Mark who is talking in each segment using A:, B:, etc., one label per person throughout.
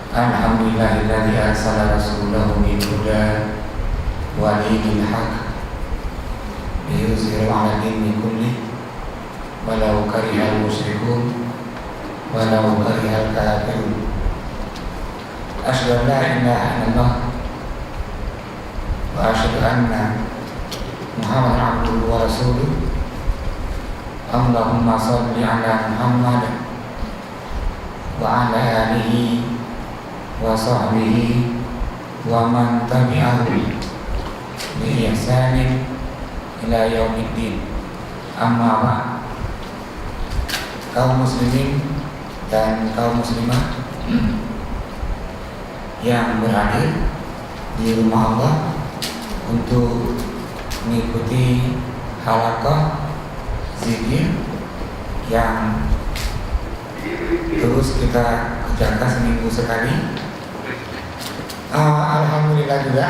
A: Alhamdulillahilladzi arsala rasulahu bil huda wa dinil haq liyuzhirahu 'ala dini kulli walau karihal musyrikun walau karihal kafirun. Asyhadu an la ilaha illallah wa asyhadu anna Muhammadan abduhu wa rasuluh. Allahumma shalli ala Muhammad wa ala alihi wa sahbihi wa man tabi'ahu bi ihsanin ila yaumiddin. Amma ba'd. Kaum muslimin dan kaum muslimah yang berhadir di rumah Allah untuk mengikuti halaqah zikir yang terus kita kerjakan seminggu sekali. Alhamdulillah juga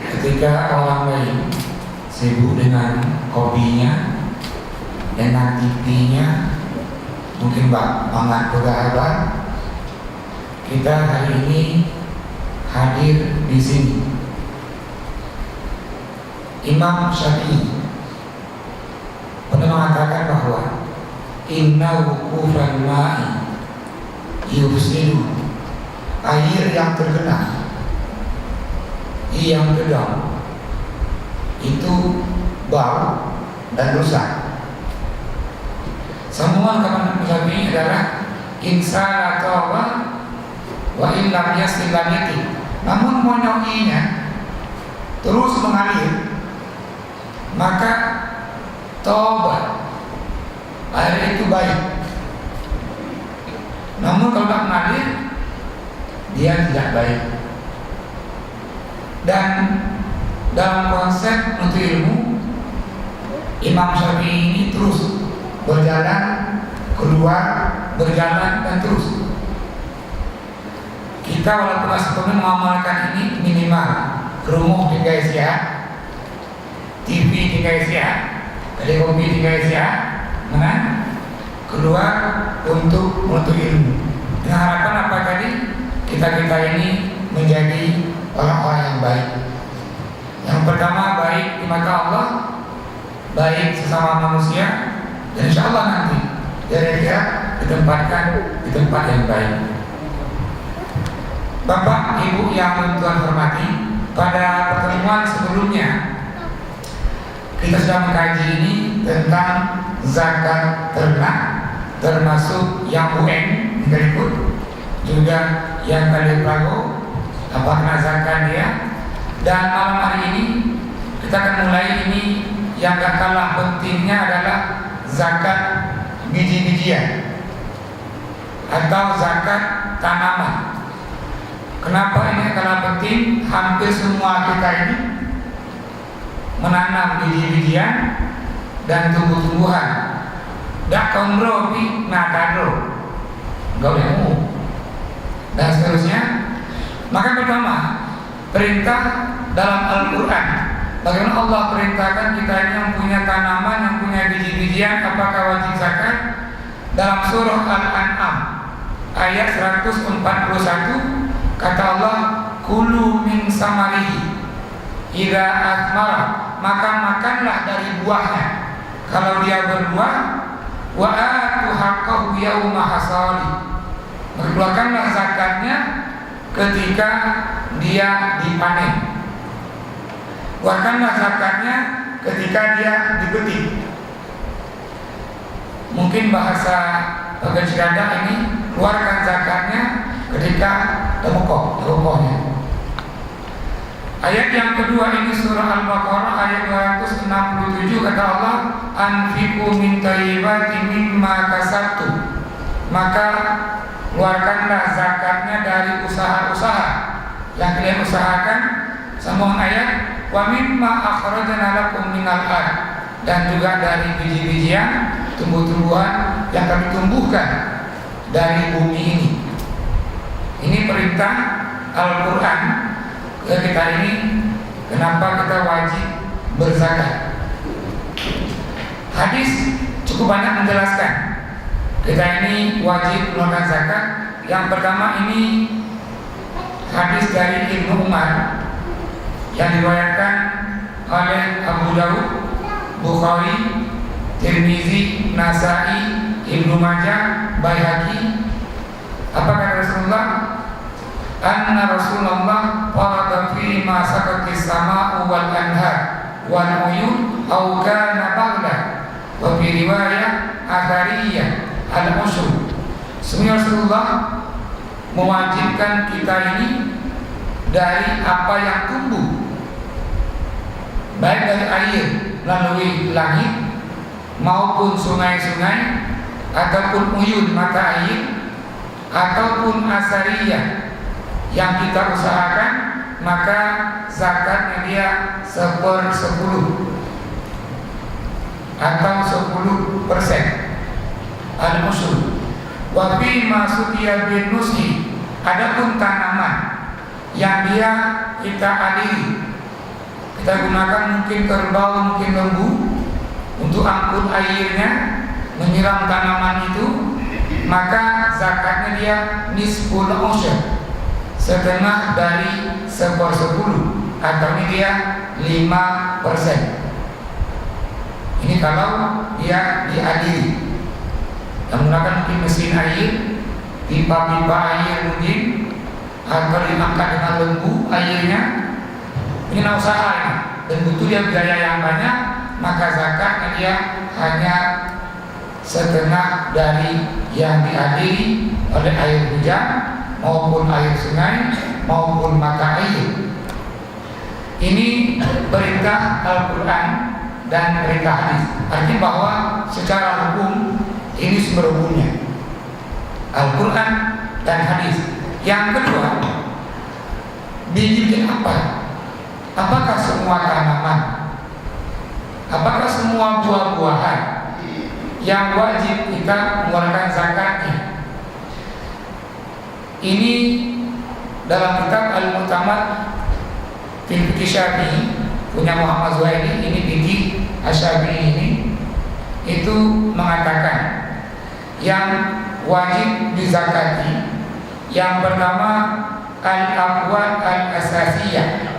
A: ketika orang lain sibuk dengan hobinya, dengan TV-nya, mungkin banget bergahabat, kita hari ini hadir di sini. Imam Syafi'i pernah mengatakan bahwa inna wukufan ma'i yufsidu, air yang tergenang, yang kedam itu bau dan rusak. Semua kata Syafi'i adalah insana tawba wa illam yasil lam yati. Namun monyoinya terus mengalir, maka taubat, air itu baik. Namun kalau tak mengalir, dia tidak baik. Dan dalam konsep untuk ilmu, Imam Syafi'i ini terus berjalan, keluar, berjalan dan terus. Kita walaupun sebelumnya mengamalkan ini minimal rumah tinggal siap, TV tinggal siap, televisi tinggal siap, mana keluar untuk ilmu. Dengan harapan apa tadi? Kita ini menjadi orang-orang yang baik. Yang pertama baik di mata Allah, baik sesama manusia, dan insya Allah nanti dia ditempatkan di tempat yang baik. Bapak, Ibu yang Tuhan hormati, pada pertemuan sebelumnya kita sudah mengkaji ini tentang zakat ternak, termasuk yang UN ikut, juga yang kali prago apakah zakat dia. Dan malam hari ini kita akan mulai ini yang gak kalah pentingnya adalah zakat biji-bijian atau zakat tanaman. Kenapa ini kalah penting? Hampir semua kita ini menanam biji-bijian dan tumbuh-tumbuhan. Dak kondro pi nakadro, enggak boleh dan seterusnya. Maka pertama, perintah dalam Al-Quran, bagaimana Allah perintahkan kita ini yang punya tanaman, yang punya biji-bijian, apakah wajib zakat? Dalam surah Al-An'am ayat 141 kata Allah, kulu min samarihi idza athmara, maka makanlah dari buahnya kalau dia berbuah, wa atu haqqahu yauma hasadi, keluarkanlah zakatnya ketika dia dipanen, keluarkanlah zakatnya ketika dia dipetik. Mungkin bahasa Gajirada ini keluarkan zakatnya ketika tokohnya. Ayat yang kedua ini surah Al-Baqarah ayat 267 kata Allah, anfiqu min thayyibati mimma kasabtum, maka keluarkanlah zakatnya dari usaha-usaha yang kalian usahakan. Sambung ayat, wa mimma akhrajna lakum minal ard, dan juga dari biji-bijian, tumbuh-tumbuhan yang kami tumbuhkan dari bumi ini. Ini perintah Al-Quran ke kita ini. Kenapa kita wajib berzakat? Hadis cukup banyak menjelaskan. kita ini wajib mengeluarkan zakat. Yang pertama ini hadis dari Ibnu Umar yang diriwayatkan oleh Abu Dawud, Bukhari, Tirmizi, Nasai, Ibnu Majah, Baihaqi. Apa kata Rasulullah? Anna Rasulullah farada fi ma saqatis sama'u wal anhar wal uyun aw kana baghla wa fi riwayah athariyah al-ushur. Sebenarnya Rasulullah mewajibkan kita ini dari apa yang tumbuh, baik dari air melalui langit maupun sungai-sungai ataupun uyun mata air ataupun asariyah yang kita usahakan, maka zakatnya dia 1/10 atau 10% al-ushur. Wa fi ma sutiya bin nushi, adapun tanaman yang dia kita adili, kita gunakan mungkin kerbau, mungkin lembu untuk angkut airnya, menyiram tanaman itu, maka zakatnya dia nisful ushr, setengah dari 1/10 atau ini dia 5%. Ini kalau dia diadili, yang menggunakan mungkin mesin air, pipa-pipa air mungkin, atau diangkat dengan lembu airnya, ini usaha ini, dan butuh dia biaya yang banyak, maka zakatnya dia hanya setengah dari yang diadili oleh air hujan maupun air sungai maupun mata air. Ini perintah Al-Quran dan perintah hadis. Artinya bahwa secara hukum ini sumber hukumnya Al-Quran dan hadis. Yang kedua, biji apa? Apakah semua tanaman, apakah semua buah-buahan yang wajib kita mengeluarkan zakatnya? Ini dalam kitab Al-Mu'tamad fil Fiqh Syafi'i punya Muhammad Zuhaili, ini Fiqh Asy-Syafi'i ini, itu mengatakan yang wajib dizakati yang pertama al-aqwat al-asasiyah,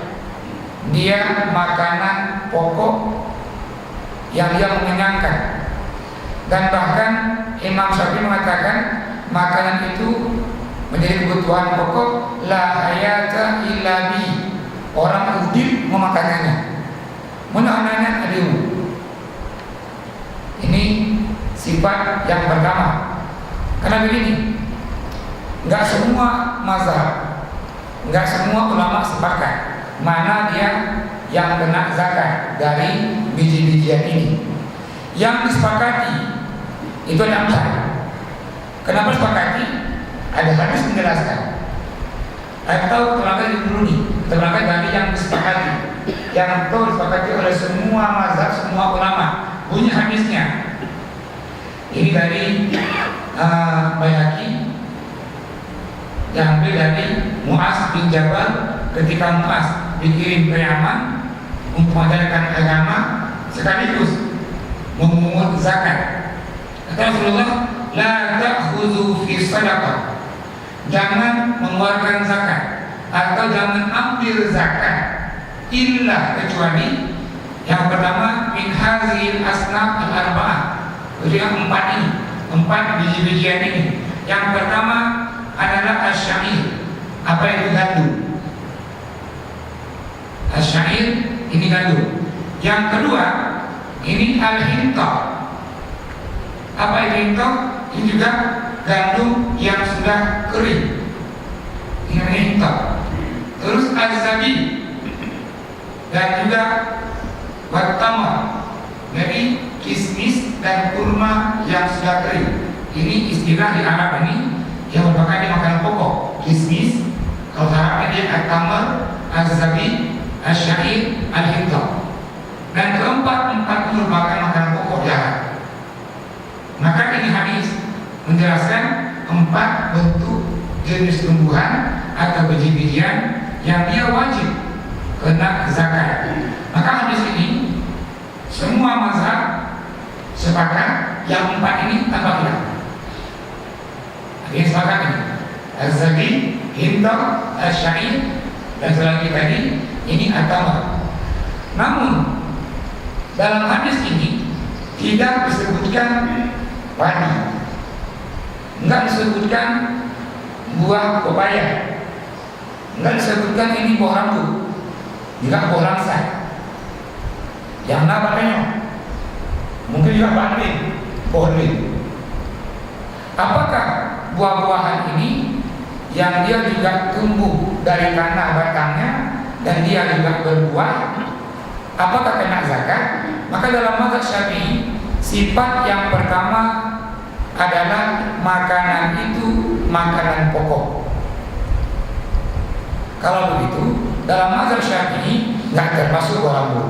A: dia makanan pokok yang dia mengenyangkan. Dan bahkan Imam Syafi'i mengatakan makanan itu menjadi kebutuhan pokok, la hayata illa bi, orang hidup memakanannya, menahanannya adil. Ini sifat yang pertama. Karena begini, enggak semua mazhab, enggak semua ulama sepakat mana dia yang kena zakat dari biji-bijian ini. Yang disepakati itu ada 4. Kenapa disepakati? Ada hadis menjelaskan, atau tenaga dulu nih, tenaga dari yang disepakati, yang itu disepakati oleh semua mazhab, semua ulama. Bunyi hadisnya ini dari Baihaqi, yang ambil dari Mu'az bin Jabal ketika Mu'az dikirim ke Yaman untuk mengajarkan agama sekaligus memungut zakat. Kata Rasulullah, la ta'khudhu fi sadaqah, jangan mengeluarkan zakat atau jangan ambil zakat illa, kecuali yang pertama min hazil asnaf al-arba'ah, itu yang 4 ini, 4 biji-bijian ini. Yang pertama adalah asyair. Apa itu gandum? Asyair ini gandum. Yang kedua ini al-hinta. Apa itu hinta? Ini juga gandum yang sudah kering. Ini hinta. Terus az-zabib dan juga wattamar. Jadi kismis dan kurma yang sudah kering. Ini istilah di Arab ini yang merupakan makanan pokok. Kismis, kalau Arabnya dia at-tamar, az-zabib, asyair, al-hinta. Dan keempat, 4 merupakan makanan pokok jahat. Maka ini hadis menjelaskan 4 bentuk jenis tumbuhan atau biji-bijian yang dia wajib kena zakat. Maka hadis ini semua mazhab sepakat yang 4 ini tanpa khilaf. Ini sepakat ini. Az-zabi, hinta, asyair, dan selanjutnya tadi ini at-tamar. Namun dalam hadis ini tidak disebutkan padi, enggak disebutkan buah pepaya, enggak disebutkan ini buah rambut, juga buah langsa. Yang nabatnya mungkin juga banding, pohon lin. Apakah buah-buahan ini yang dia juga tumbuh dari tanah batangnya dan dia juga berbuah, apakah kena zakat? Maka dalam mazhab Syafi'i sifat yang pertama adalah makanan itu makanan pokok. Kalau begitu dalam mazhab Syafi'i nggak termasuk buah rambut,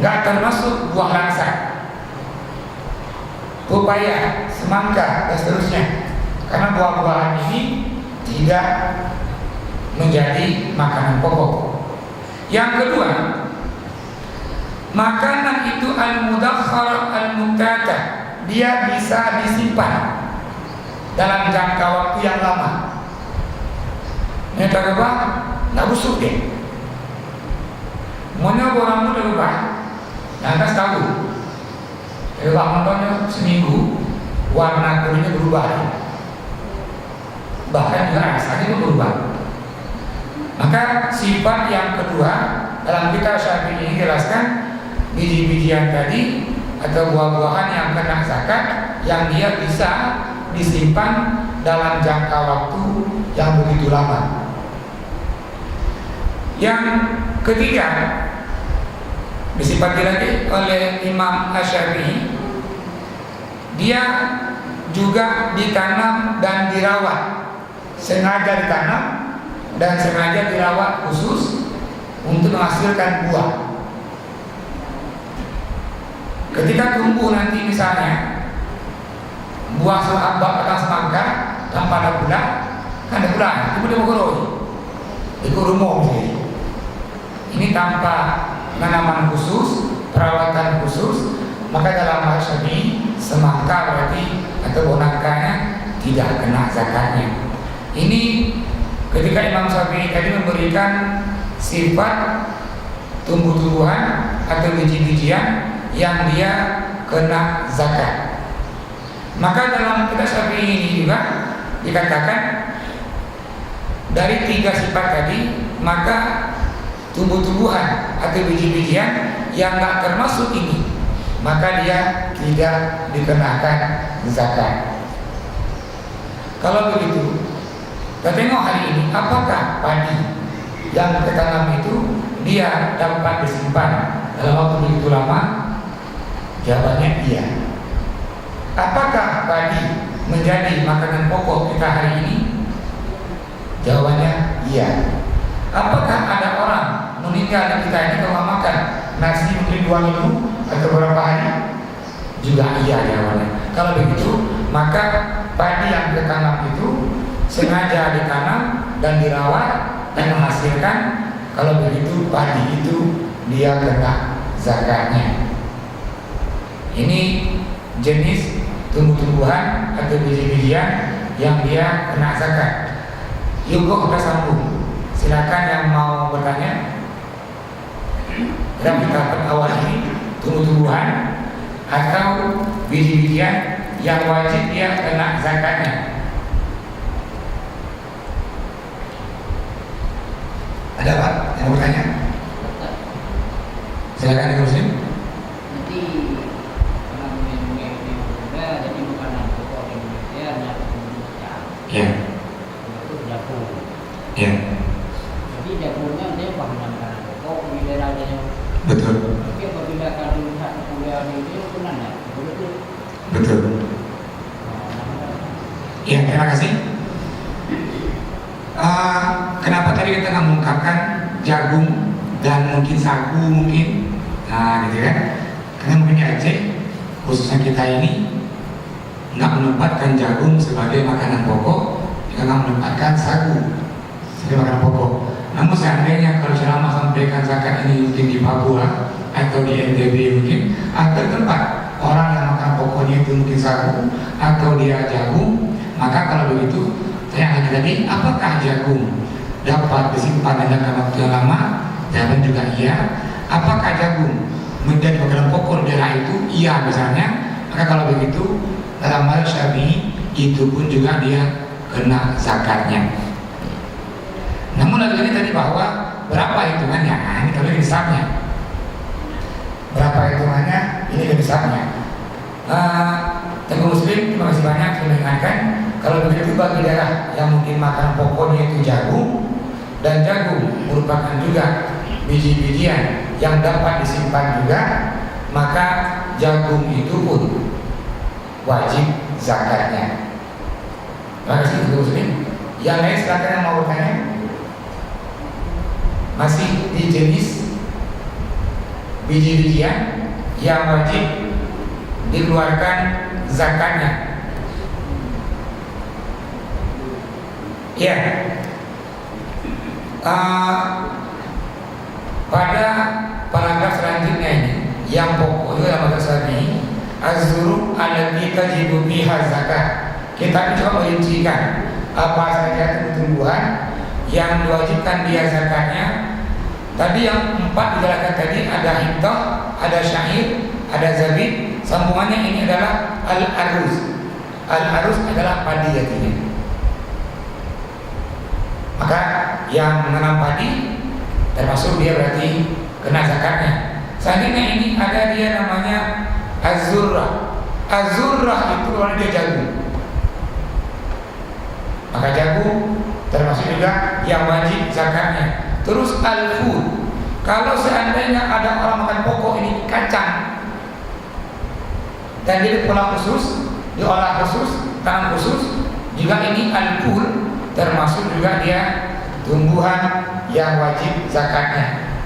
A: nggak termasuk buah langsa, pepaya, semangka dan seterusnya, karena buah-buahan ini tidak menjadi makanan pokok. Yang kedua, makanan itu al-mudakhkhar al-muqtada, dia bisa disimpan dalam jangka waktu yang lama. Ini apa? Nggak busuk deh. Maunya orang muda lupa, yang atas tahu. Kalau nontonnya seminggu, warna kulitnya berubah, bahkan juga rasanya berubah. Maka sifat yang kedua dalam kitab Syafi'i ini jelaskan biji-bijian tadi atau buah-buahan yang kena zakat yang dia bisa disimpan dalam jangka waktu yang begitu lama. Yang ketiga disifati lagi oleh Imam Asy-Syafi'i, dia juga ditanam dan dirawat, sengaja ditanam dan sengaja dirawat khusus untuk menghasilkan buah. Ketika tumbuh nanti misalnya buah batang semangka tanpa ada bulan, kan ada bulan, itu dia bergeroi, itu rumah misalnya. Ini tanpa tanaman khusus, perawatan khusus, maka dalam mazhab Syafi'i semangka berarti atau bonangkanya tidak kena zakatnya. Ini ketika Imam Syafi'i tadi memberikan sifat tumbuh-tumbuhan atau biji-bijian yang dia kena zakat. Maka dalam kitab Syafi'i ini juga dikatakan dari tiga sifat tadi, maka tumbuh-tumbuhan atau biji-bijian yang tak termasuk ini, maka dia tidak dikenakan zakat. Kalau begitu, kita tengok hari ini apakah padi yang kita tanam itu dia dapat disimpan dalam waktu begitu lama? Jawabannya iya. Apakah padi menjadi makanan pokok kita hari ini? Jawabannya iya. Apakah ada orang meninggal di kita ini kalau makan nasi mungkin 2 minggu atau berapa hari? Juga iya jawabannya. Kalau begitu, maka padi yang kita tanam itu sengaja ditanam dan dirawat dan menghasilkan. Kalau begitu padi itu dia kena zakatnya. Ini jenis tumbuh-tumbuhan atau biji-bijian yang dia kena zakat. Yuk kita sambung. Silakan yang mau bertanya. Dalam kita awal ini tumbuh-tumbuhan atau biji-bijian yang wajib dia kena zakatnya. Ada Pak yang mau bertanya? Silakan Ibu Muslim.
B: Nanti kalau muda jadi makanan pokok Indonesia nyata Indonesia.
A: Iya.
B: Itu dapur.
A: Iya.
B: Jadi dapurnya dia bahan makanan pokok mineralnya.
A: Betul.
B: Tapi apabila kalau satu kuliah ini benar ya, betul.
A: Betul. Ya, terima kasih. Kenapa tadi kita nggak mengungkapkan jagung dan mungkin sagu mungkin, nah gitu kan? Karena mungkin di Aceh khususnya kita ini nggak menempatkan jagung sebagai makanan pokok, kita nggak menempatkan sagu sebagai makanan pokok. Namun seandainya kalau ceramah sampaikan zakat ini mungkin di Papua atau di NTB mungkin ada tempat orang yang makan pokoknya itu mungkin sagu atau dia jagung, maka kalau begitu saya lagi tadi, apakah jagung dapat disimpan dalam waktu yang lama? Jawaban juga iya. Apakah jagung menjadi makanan pokok daerah itu? Iya misalnya. Maka kalau begitu dalam mazhab Syafi'i itu pun juga dia kena zakatnya. Namun lagi tadi bahwa berapa hitungannya? Nah, ini kalau hisabnya. Berapa hitungannya? Ini hisabnya. Teguh Muslim, terima kasih banyak sudah mengingatkan. Kalau begitu bagi daerah yang mungkin makan pokoknya itu jagung, dan jagung merupakan juga biji-bijian yang dapat disimpan juga, maka jagung itu pun wajib zakatnya. Terima kasih Teguh Muslim. Yang lain silakan yang mau bertanya. Masih di jenis biji-bijian yang wajib dikeluarkan zakatnya. Ya, pada paragraf selanjutnya ini yang pokok itu dalam mazhab ini az-zuru allati tajibu biha zakat. Kita coba merincikan apa saja tumbuhan yang diwajibkan dia zakatnya. Tadi yang 4 dijelaskan tadi, ada hintah, ada syair, ada zabib. Sambungannya ini adalah al-aruz. Al-aruz adalah padi jadinya. Maka yang menanam padi termasuk dia berarti kena zakatnya. Selanjutnya ini ada dia namanya az-zurrah. Az-zurrah itu kalau dia jagung. Maka jagung termasuk juga yang wajib zakatnya. Terus al-fud. Kalau seandainya ada orang makan pokok ini kacang dan dia diolah khusus, tanam khusus, juga ini al-fud termasuk juga dia tumbuhan yang wajib zakatnya.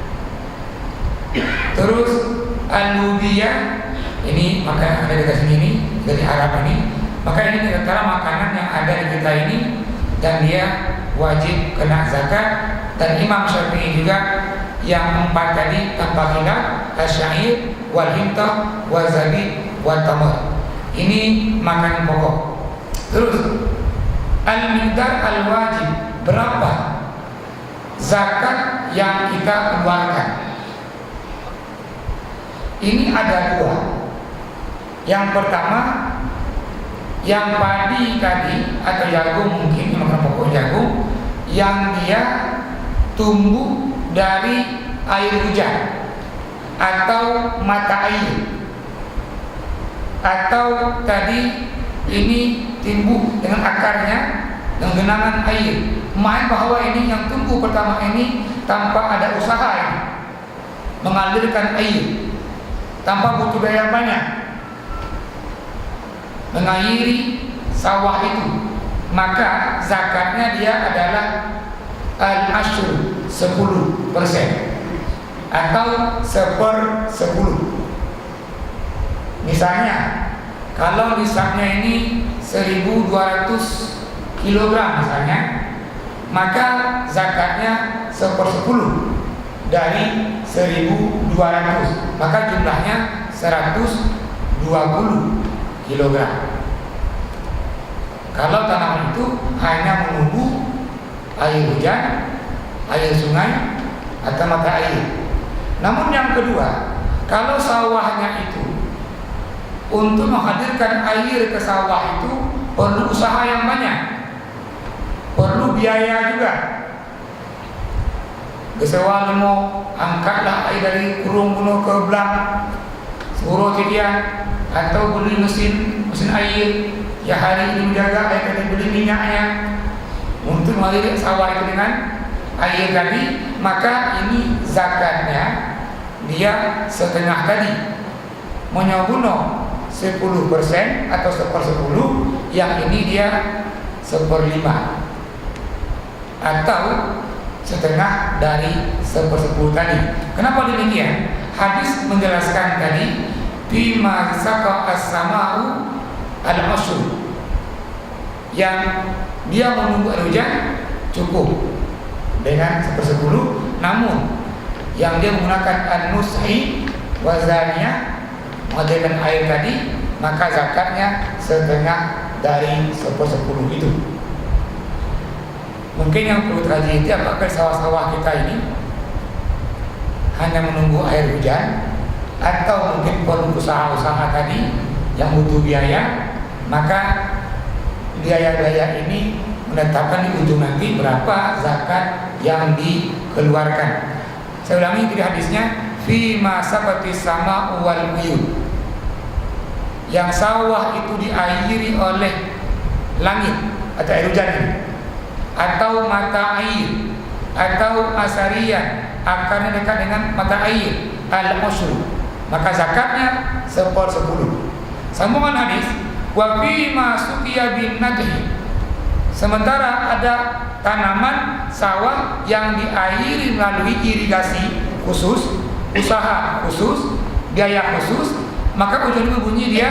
A: Terus al-lubiyah ini maka ada di sini ini dari Arab ini, maka ini antara makanan yang ada di kita ini dan dia wajib kena zakat. Dan Imam Syafi'i juga yang 4 tadi tanpa khilaf, asyair, wal hintah, wal zabib, wal tamar. Ini makanan pokok. Terus al-miqdar al-wajib, berapa zakat yang kita keluarkan? Ini ada 2. Yang pertama, yang padi tadi atau jagung, mungkin makanan pokok jagung yang dia tumbuh dari air hujan atau mata air, atau tadi ini tumbuh dengan akarnya dan genangan air. Main bahwa ini yang tumbuh pertama ini tanpa ada usaha ini, mengalirkan air tanpa butuh biaya banyak, mengairi sawah itu, maka zakatnya dia adalah al-ashr 10% atau 1/10. Misalnya kalau nisabnya ini 1.200 kg misalnya, maka zakatnya 1/10 dari 1.200, maka jumlahnya 120 kg. Kalau tanaman itu hanya menunggu air hujan, air sungai, atau mata air. Namun yang kedua, kalau sawahnya itu untuk menghadirkan air ke sawah itu perlu usaha yang banyak, perlu biaya juga. Gesewa lemo, angkatlah air dari kurung bunuh ke belang, suruh dia, atau beli mesin air, ya hari ini menjaga air, kita beli minyaknya untuk mengalir sawah itu dengan air tadi, maka ini zakatnya dia setengah tadi, menyobuno 10% atau 1/10, yang ini dia 1/5 atau setengah dari 1/10 tadi. Kenapa demikian? Hadis menjelaskan tadi bima saqa as-sama'u al-ashr, yang dia menunggu air hujan cukup dengan 1/10, namun yang dia menggunakan an-nushi wazannya menghadirkan air tadi, maka zakatnya setengah dari 1/10 itu. Mungkin yang perlu terjadi apakah sawah-sawah kita ini hanya menunggu air hujan, atau mungkin usaha-usaha tadi yang butuh biaya, maka biaya-biaya ini menetapkan di ujung nanti berapa zakat yang dikeluarkan. Saya ulangi di hadisnya, fi ma sabati sama wal uyun. Yang sawah itu diairi oleh langit atau air hujan ini, atau mata air, atau asarian, akarnya dekat dengan mata air, al-ushur, maka zakatnya 1/10. Sambungan hadis, wa fi ma suqiya bin nadhi. Sementara ada tanaman sawah yang diairi melalui irigasi khusus, usaha khusus, biaya khusus, maka ujungnya bunyi dia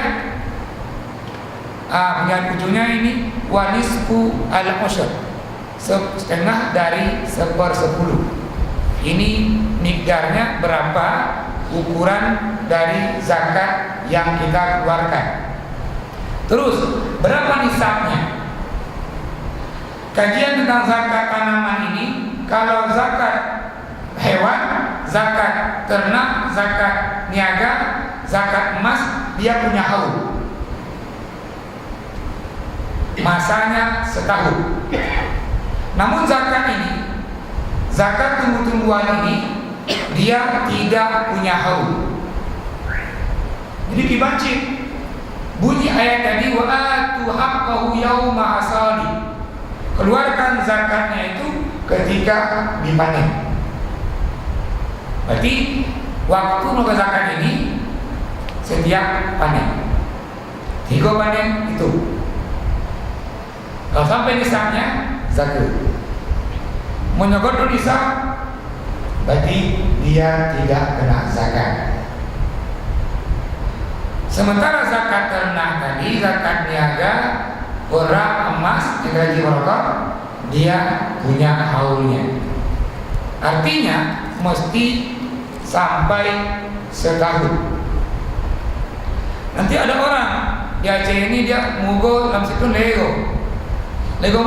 A: ujungnya ini wanisku al-ushur, setengah dari 1/10. Ini mikdarnya berapa ukuran dari zakat yang kita keluarkan. Terus berapa nisabnya? Kajian tentang zakat tanaman ini, kalau zakat hewan, zakat ternak, zakat niaga, zakat emas, dia punya haul. Masanya setahun. Namun zakat ini, zakat tumbuh-tumbuhan ini, dia tidak punya haul. Jadi dibaca bunyi ayat tadi, wa atu haqqahu yauma hasadi. Keluarkan zakatnya itu ketika dipanen. Berarti waktu mengeluarkan zakat ini setiap panen. 3 panen itu. Kalau sampai nisabnya zakat. Menyogok nisab, berarti dia tidak kena zakat. Sementara zakat ternak tadi, zakat niaga, perak, emas, gaji merokok, dia punya haulnya. Artinya mesti sampai setahun. Nanti ada orang di Aceh ini, dia mugo dalam situ Lego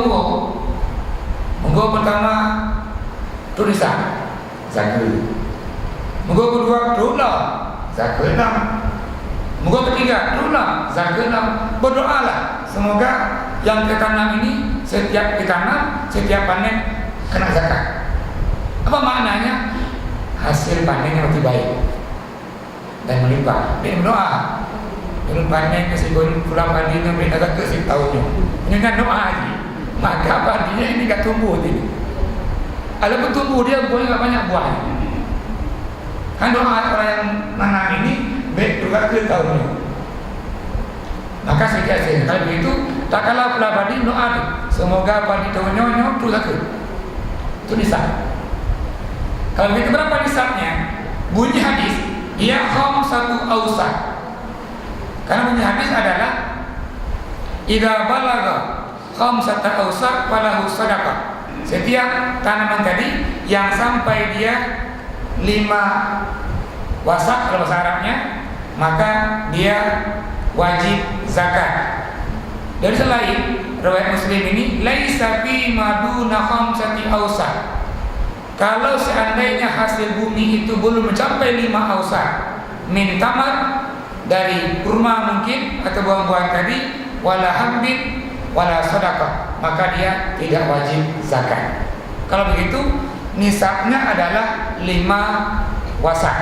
A: mugo pertama tulisan zakat, mugo kedua dolar zakat 6, mugo ketiga dolar zakat 6. Berdoalah semoga yang kita tanam ini setiap ditanam, setiap panen kena zakat. Apa maknanya? Hasil panen yang lebih baik dan melimpah. Dia berdoa, turun panen kesibun pulang pandinya beri zakat ke si tahunnya. Dengan doa aja, maka pandinya ini gak tumbuh ini. Kalau tumbuh dia buahnya gak banyak buahnya. Kan doa orang yang nanam ini baik juga ke tahunnya. Maka sekian kalau begitu, tak kalah pula padi doa semoga padi tahunnya tu zakat. Itu nisab. Kalau begitu berapa nisabnya? Bunyi hadis, dia khamsatu awsaq. Karena bunyi hadis adalah idza balagha khamsata awsaq falahu shadaqah. Setiap tanaman tadi yang sampai dia 5 wasak kalau bahasa Arabnya, maka dia wajib zakat. Dari selain riwayat Muslim ini, laisa fi maduna khamsati awsaq. Kalau seandainya hasil bumi itu belum mencapai 5 awsaq min tamar, dari kurma mungkin atau buah-buahan tadi, wala hambin wala sadaqah, maka dia tidak wajib zakat. Kalau begitu nisabnya adalah 5 wasak.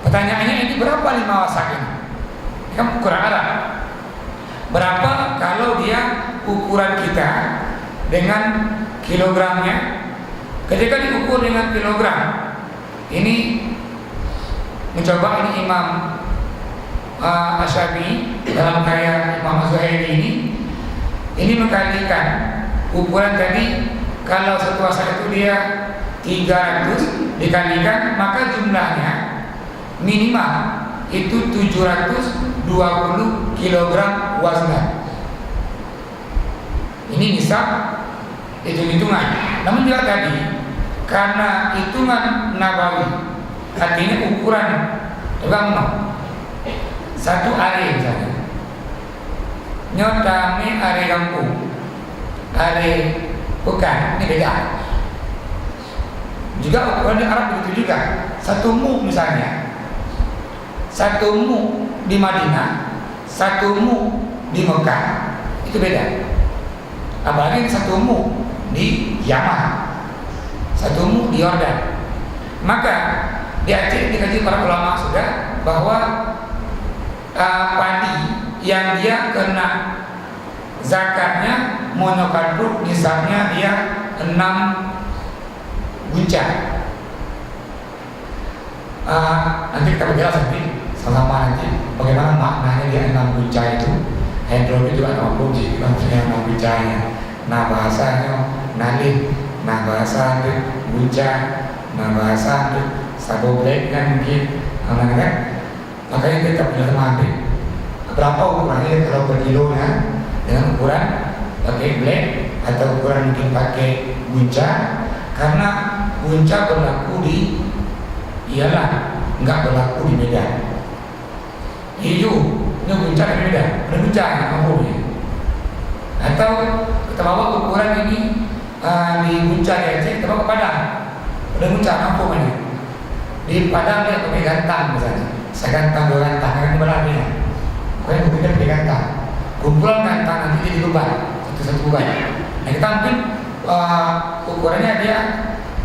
A: Pertanyaannya, ini berapa 5 wasak ini? Kan ukuran Arab. Berapa kalau dia ukuran kita dengan kilogramnya? Ketika diukur dengan kilogram, ini mencoba ini Imam Asy-Syafi'i dalam karya Imam Az-Zuhaili ini mengkalikan ukuran tadi. Kalau satu wasak itu dia 300 dikalikan, maka jumlahnya minimal itu 720 kg wazna. Ini nisab hitung-hitungan. Namun juga tadi karena hitungan nabawi, artinya ukuran satu are misalnya. Nyotame are kampung, are pekan, ini beda. Juga ukuran di Arab begitu juga. Satu mu misalnya, satu mu di Madinah, satu mu di Mekah, itu beda. Apalagi satu mu di Yaman, satu mu di Yordan. Maka di Aceh dikaji para ulama sudah bahwa padi yang dia kena zakatnya monokadruk nisabnya dia 6 gunca. Nanti kita berjelas nanti sama-sama nanti bagaimana maknanya dia 6 gunca itu. Hidrolik juga nama kunci, maksudnya 6 guncanya. Nah bahasanya nalih, nah bahasa gunca, nah bahasa sabobrek kan mungkin, kan? Makanya kita punya teman berapa ukurannya kalau per kilo ya, dengan ukuran pakai blade atau ukuran mungkin pakai gunca, karena gunca berlaku di ialah nggak berlaku di Medan. Hijau, ini gunca di Medan, ada gunca yang kampungnya. Atau kita bawa ukuran ini di gunca di Aceh, kita bawa ke Padang, ada gunca kampungnya. Di Padang dia pakai gantang misalnya, saya gantang dua gantang kan di belakangnya. Kau mungkin pakai gantang, kumpulan gantang nanti jadi beban satu-satu beban. Nah kita mungkin ukurannya dia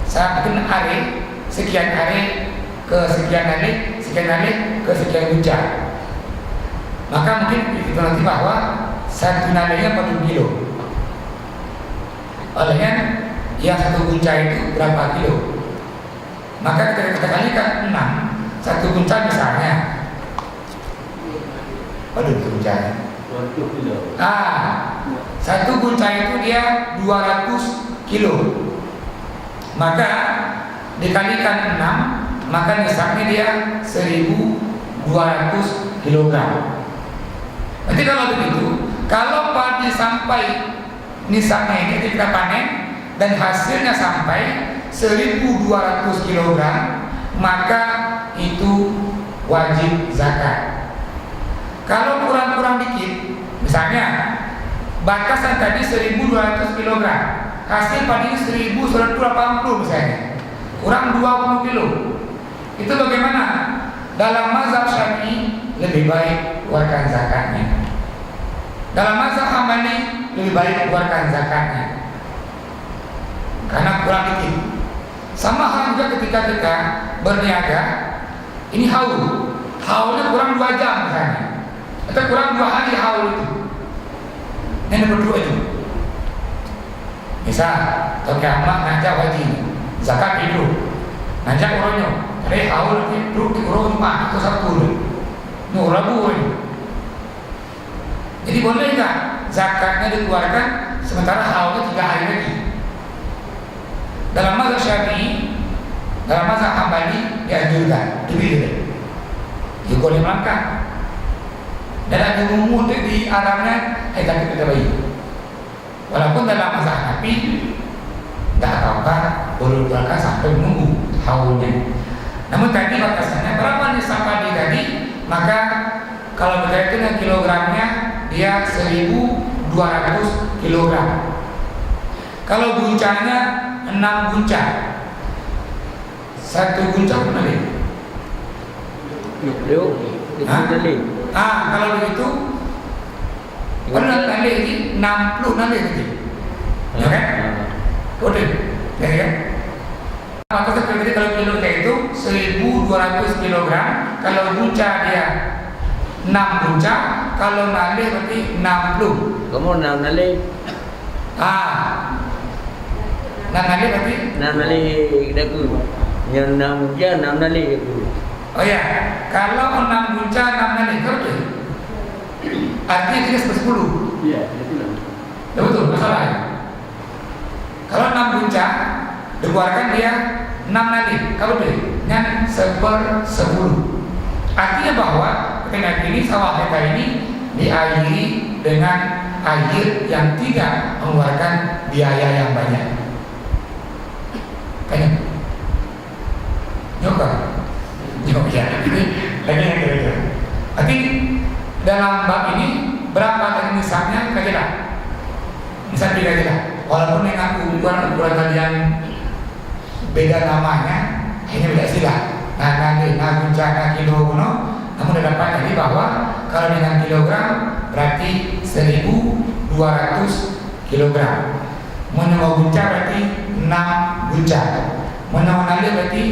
A: saya mungkin are sekian are ke sekian are ke sekian gunca. Maka mungkin itu nanti bahwa satu nalenya 40 kilo. Olehnya yang satu gunca itu berapa kilo? Maka kita kalikan 6. Satu gunca misalnya, waduh guncanya.
B: 20 kilo.
A: Satu gunca itu dia 200 kilo. Maka dikalikan 6, maka nisabnya dia 1.200 kilogram. Nanti kalau begitu, kalau padi sampai nisabnya ini kita panen dan hasilnya sampai 1.200 kg, maka itu wajib zakat. Kalau kurang-kurang dikit, misalnya batasan tadi 1.200 kg, hasil padi 1.180 misalnya, kurang 20 kilo, itu bagaimana? Dalam mazhab Syafi'i lebih baik keluarkan zakatnya. Dalam mazhab Hambali lebih baik keluarkan zakatnya, karena kurang dikit. Sama hal juga ketika kita berniaga, ini haulnya kurang 2 jam misalnya, atau kurang 2 hari haul itu, yang berdua itu. Misal, toke amak ngajak wajib zakat itu, ngajak orangnya, dari haul itu di orang 5 atau 1 rabu ini. Jadi boleh nggak zakatnya dikeluarkan sementara haulnya 3 hari lagi? Dalam mazhab Syafi'i, dalam mazhab Hambali dianjurkan, dipilih. Juga boleh melangkah. Dan ada umum itu di Arabnya, tapi kita baik. Walaupun dalam mazhab Hanafi, tidak apa-apa, boleh dikeluarkan sampai menunggu haulnya. Namun tadi batasannya berapa nisab padi tadi? Maka kalau berkaitan dengan kilogramnya, dia 1.200 kilogram. Kalau guncanya 6 gunca, satu gunca berapa nali? Kalau begitu, pernah nali ini 60 nali lagi, ya kan? Kode, ya kan? Maka seperti kalau kilonya itu 1.200 kilogram, kalau gunca dia 6 gunca, kalau nali berarti 60.
B: Kamu 6 nali?
A: 6 nali berarti?
B: 6 nali dagu. Yang 6 gunca 6 nali dagu.
A: Oh ya, kalau 6 gunca 6 nali, betul? Artinya 3/10.
B: Iya, betul.
A: Betul, masalah ya. Kalau 6 gunca dikeluarkan dia 6 nali, kalau betul? Yang 1/10. Artinya bahwa ketika ini sawah kita ini diairi dengan air yang tidak mengeluarkan biaya yang banyak. Kayaknya nyoba ya ini lagi yang kira-kira Tapi dalam bab ini berapa tadi nisabnya kajilah. Nisab kajilah. Walaupun dengan ukuran tadi yang beda namanya, hanya beda istilah. Nah guncang kilo kuno, namun dapat tadi bahwa kalau dengan kilogram berarti 1.200 kilogram. Menengok guncang berarti 6 guncang. Menengok nali berarti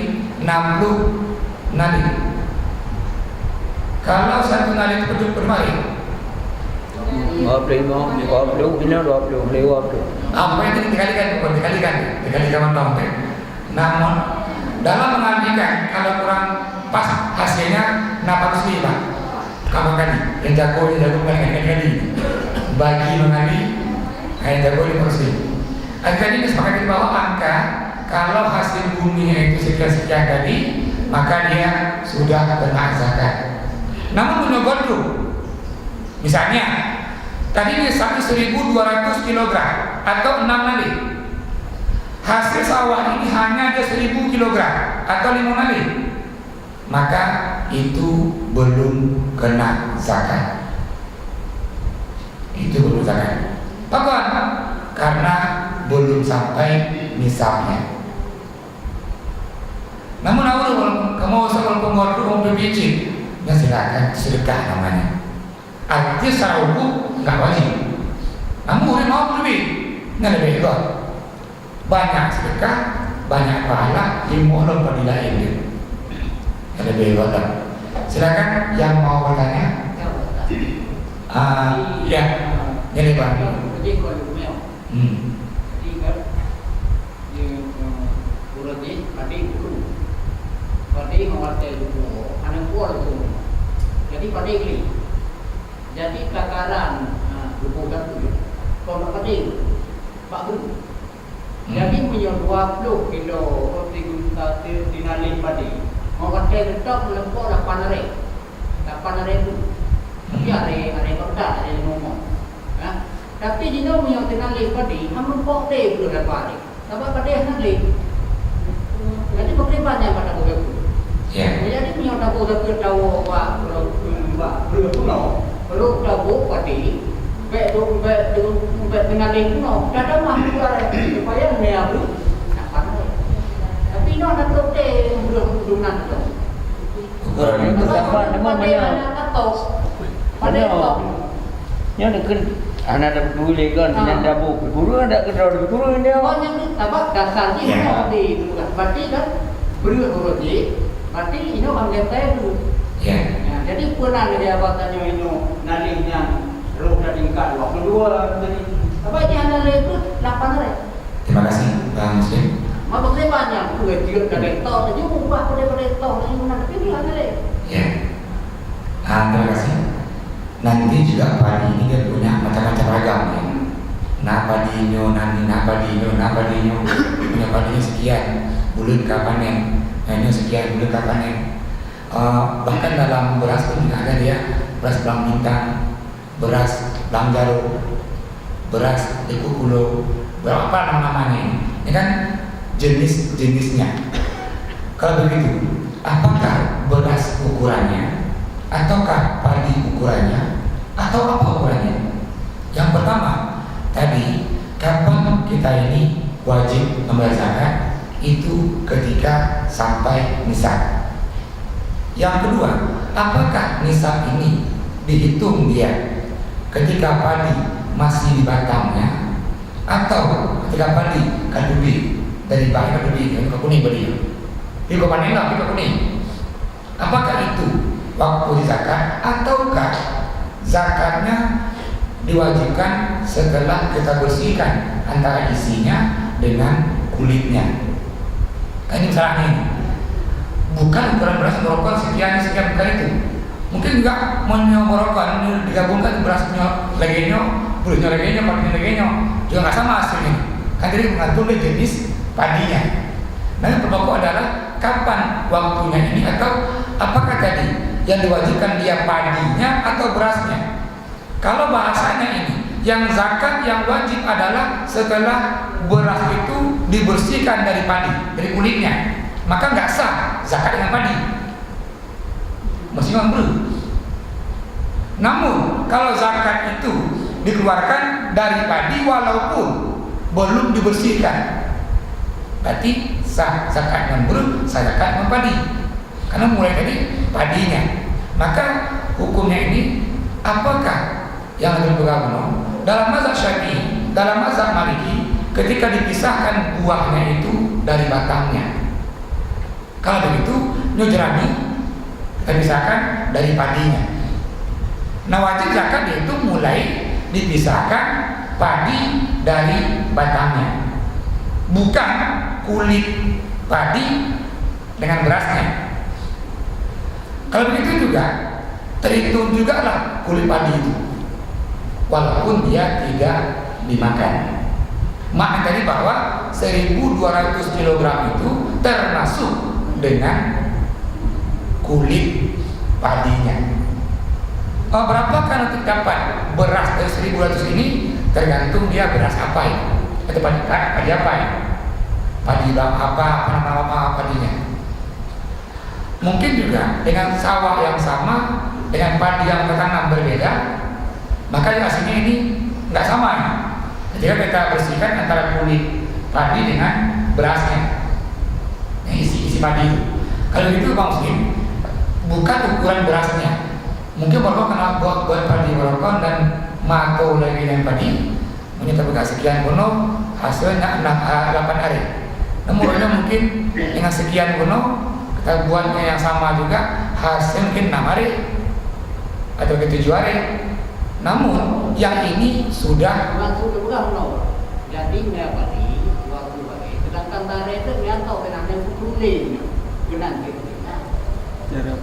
A: 60 nali. Kalau satu nali itu betul bermari
C: 20
A: apa itu dikalikan mentong. Namun dalam mengalihkan kalau kurang pas hasilnya harus Pak. Kamu kali yang jago kali bagi mengali yang jago 500.000. Akhirnya ini sepakati bahwa angka kalau hasil bumi itu sekian tadi maka dia sudah kena zakat. Namun menyogol dulu. Misalnya tadi ini 1.200 kg atau 6 nali. Hasil sawah ini hanya ada 1.000 kg atau 5 nali. Maka itu belum kena zakat. Itu belum zakat. Bahkan karena belum sampai nisabnya. Namun kalau kamu soal pengordu mau berbiji, ya silakan sedekah namanya. Artinya secara hukum nggak wajib. Namun boleh mau lebih, nggak lebih kok. Banyak sedekah, banyak pahala, dimohon padilah ini. Nggak lebih kok. Silakan yang mau bertanya. Ya, jadi Pak.
B: Jadi kalau mel, jadi kan urutnya tadi dulu, tadi menguasai dulu, anak kuat dulu. Jadi pada ini, jadi takaran hubungan itu, kalau tadi Pak Guru, jadi punya 20 kilo dinalin padi, menguasai letak melempok 8 ribu. Tapi ada kontak, ada ngomong. Tapi di dalam yang tinali padi, hampir pokok belum dapat. Tapi padi yang nali, jadi pokok banyak pada pokok itu. Jadi punya tahu tapi tahu belum pulau, belum tahu padi, tinali pulau. Ada mampu ada supaya mereka dapat. Tapi no ada pokok belum nanti.
C: Dapat namanya pada yang dekat anak ada boleh kan yang dabu buru ada kedua buru dia
B: Oh yang ni apa dasarnya seperti itu kan. Berarti kan beri huruf J. Berarti ini orang kata dulu. Jadi pernah dia katanya ini nalinya roh dan tingkat waktu kedua tadi. Apa yang nali itu 8 hari.
A: Terima kasih Bang Muslim.
B: Maka saya banyak dua tiga kali tahu saja ubah pada tahu ini mana tapi nali.
A: Terima kasih. Nanti juga padi ini kan punya macam-macam ragam ya. Padinya punya padinya sekian bulan kapanen, hanya sekian bulan kapanen. Bahkan dalam beras pun ada dia beras belang bintang, beras belang jarum, beras ikukulo, berapa nama-namanya ini kan jenis-jenisnya. Kalau begitu, apakah beras ukurannya ataukah padi ukurannya atau apa ukurannya? Yang pertama tadi, kapan kita ini wajib membayar zakat? Itu ketika sampai nisab. Yang kedua, apakah nisab ini dihitung dia ketika padi masih di batangnya atau ketika padi kadubi dari bahan kadubi ke kuning beliau di panen nggak ke kuning? Apakah itu waktu zakat ataukah zakatnya diwajibkan setelah kita bersihkan antara isinya dengan kulitnya? Ini misalnya ini bukan ukuran beras merokok sekian bukan itu. Mungkin juga menyomorokkan digabungkan berasnya legenyo, kulitnya legenyo, pakai legenyo juga nggak sama hasilnya. Kan jadi mengatur jenis padinya. Nah yang pokok adalah kapan waktunya ini atau apakah tadi yang diwajibkan dia padinya atau berasnya? Kalau bahasanya ini, yang zakat yang wajib adalah setelah beras itu dibersihkan dari padi, dari kulitnya, maka nggak sah zakat dengan padi. Masih mampu. Namun kalau zakat itu dikeluarkan dari padi walaupun belum dibersihkan, berarti sah zakat non-gurun, sah zakat non-padi, karena mulai dari padinya. Maka hukumnya ini apakah yang lebih bergabung? Dalam mazhab Syafi'i, dalam mazhab Maliki, ketika dipisahkan buahnya itu dari batangnya. Kalau begitu nyujrani kita pisahkan dari padinya. Nah, wajib zakat itu mulai dipisahkan padi dari batangnya, bukan kulit padi dengan berasnya. Kalau begitu juga terhitung juga lah kulit padi itu, walaupun dia tidak dimakan. Makna tadi bahwa 1.200 kg itu termasuk dengan kulit padinya. Berapakah nanti dapat beras dari 1.200 ini? Tergantung dia beras apa ya, atau padi apa ya, padi apa nama padinya. Mungkin juga dengan sawah yang sama, dengan padi yang tertanam berbeda, maka hasilnya ini nggak sama ya. Ketika kita bersihkan antara kulit padi dengan berasnya, isi padi itu. Kalau itu Bang Muslim, bukan ukuran berasnya. Mungkin baru kena buat padi merokok dan mako lagi dengan padi, mungkin terbuka sekian kuno, hasilnya 8 hari. Namun mungkin dengan sekian kuno, kita buatnya yang sama juga, hasil mungkin 6 hari atau ke 7 hari. Namun yang ini sudah
B: jadi padi waktu hari, sedangkan tare itu dia tahu dengan yang kulit, benar gitu.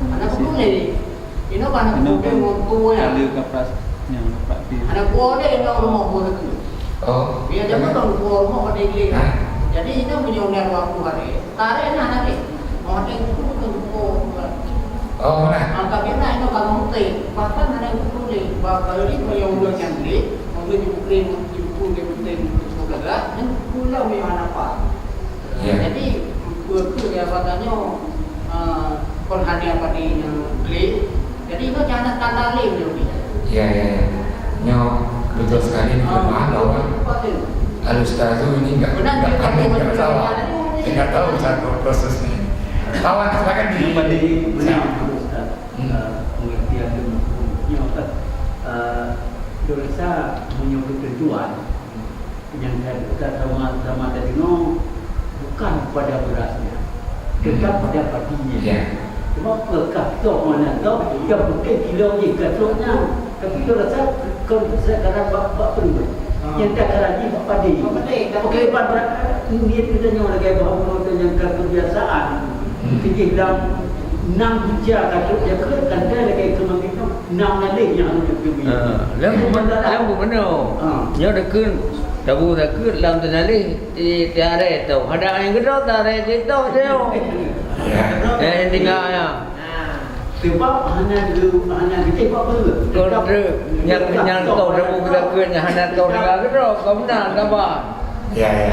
B: Anak kulit. Ini kan kulit ngomongnya.
D: Ada kapras yang dapat di.
B: Anak kulit yang rumah kulit.
A: Oh.
B: Biar dia betul rumah pada ini. Jadi ini punya waktu hari. Tare ini anak ni. Mau ada itu betul kulit.
A: Oh, nah.
B: Angkat dia ini kalau mungkin, bahkan ada yang kulit. Bahkan ini yang udah nyambi, udah dibukuin, dibukuin segala, dan pulau memang apa. Jadi betul ya katanya perhatian pada yang beli. Jadi itu jangan tanda lain lebih.
A: Iya. Nyok betul sekali paham bahwa al-ustazu ini nggak salah, nggak tahu satu prosesnya. Kawan silakan di
E: pengertian hukumnya dosa menyebut tujuan yang sama tadi bukan pada berasnya, tetap pada padinya. Cuma perkata mana tahu dia bukan kilo je katanya, tapi dosa kau sekarang bapa perlu. Yang tak lagi padi. Okey, pada ini kita nyawa lagi bahawa yang kebiasaan. Kita dalam 6 jam katut dia kan dia lagi kemampuan 6 nalih yang harus diperlukan.
C: Lampu mana? Yang dekat tabu dekat lam tenalih di tiada tahu. Ada yang kedua tiada kita tahu. Tinggal ya.
E: Sebab hanya kita apa tu?
C: Kontrol yang tahu tabu kita kena hanya tahu tinggal kedua. Kau benar tak apa?
A: Ya.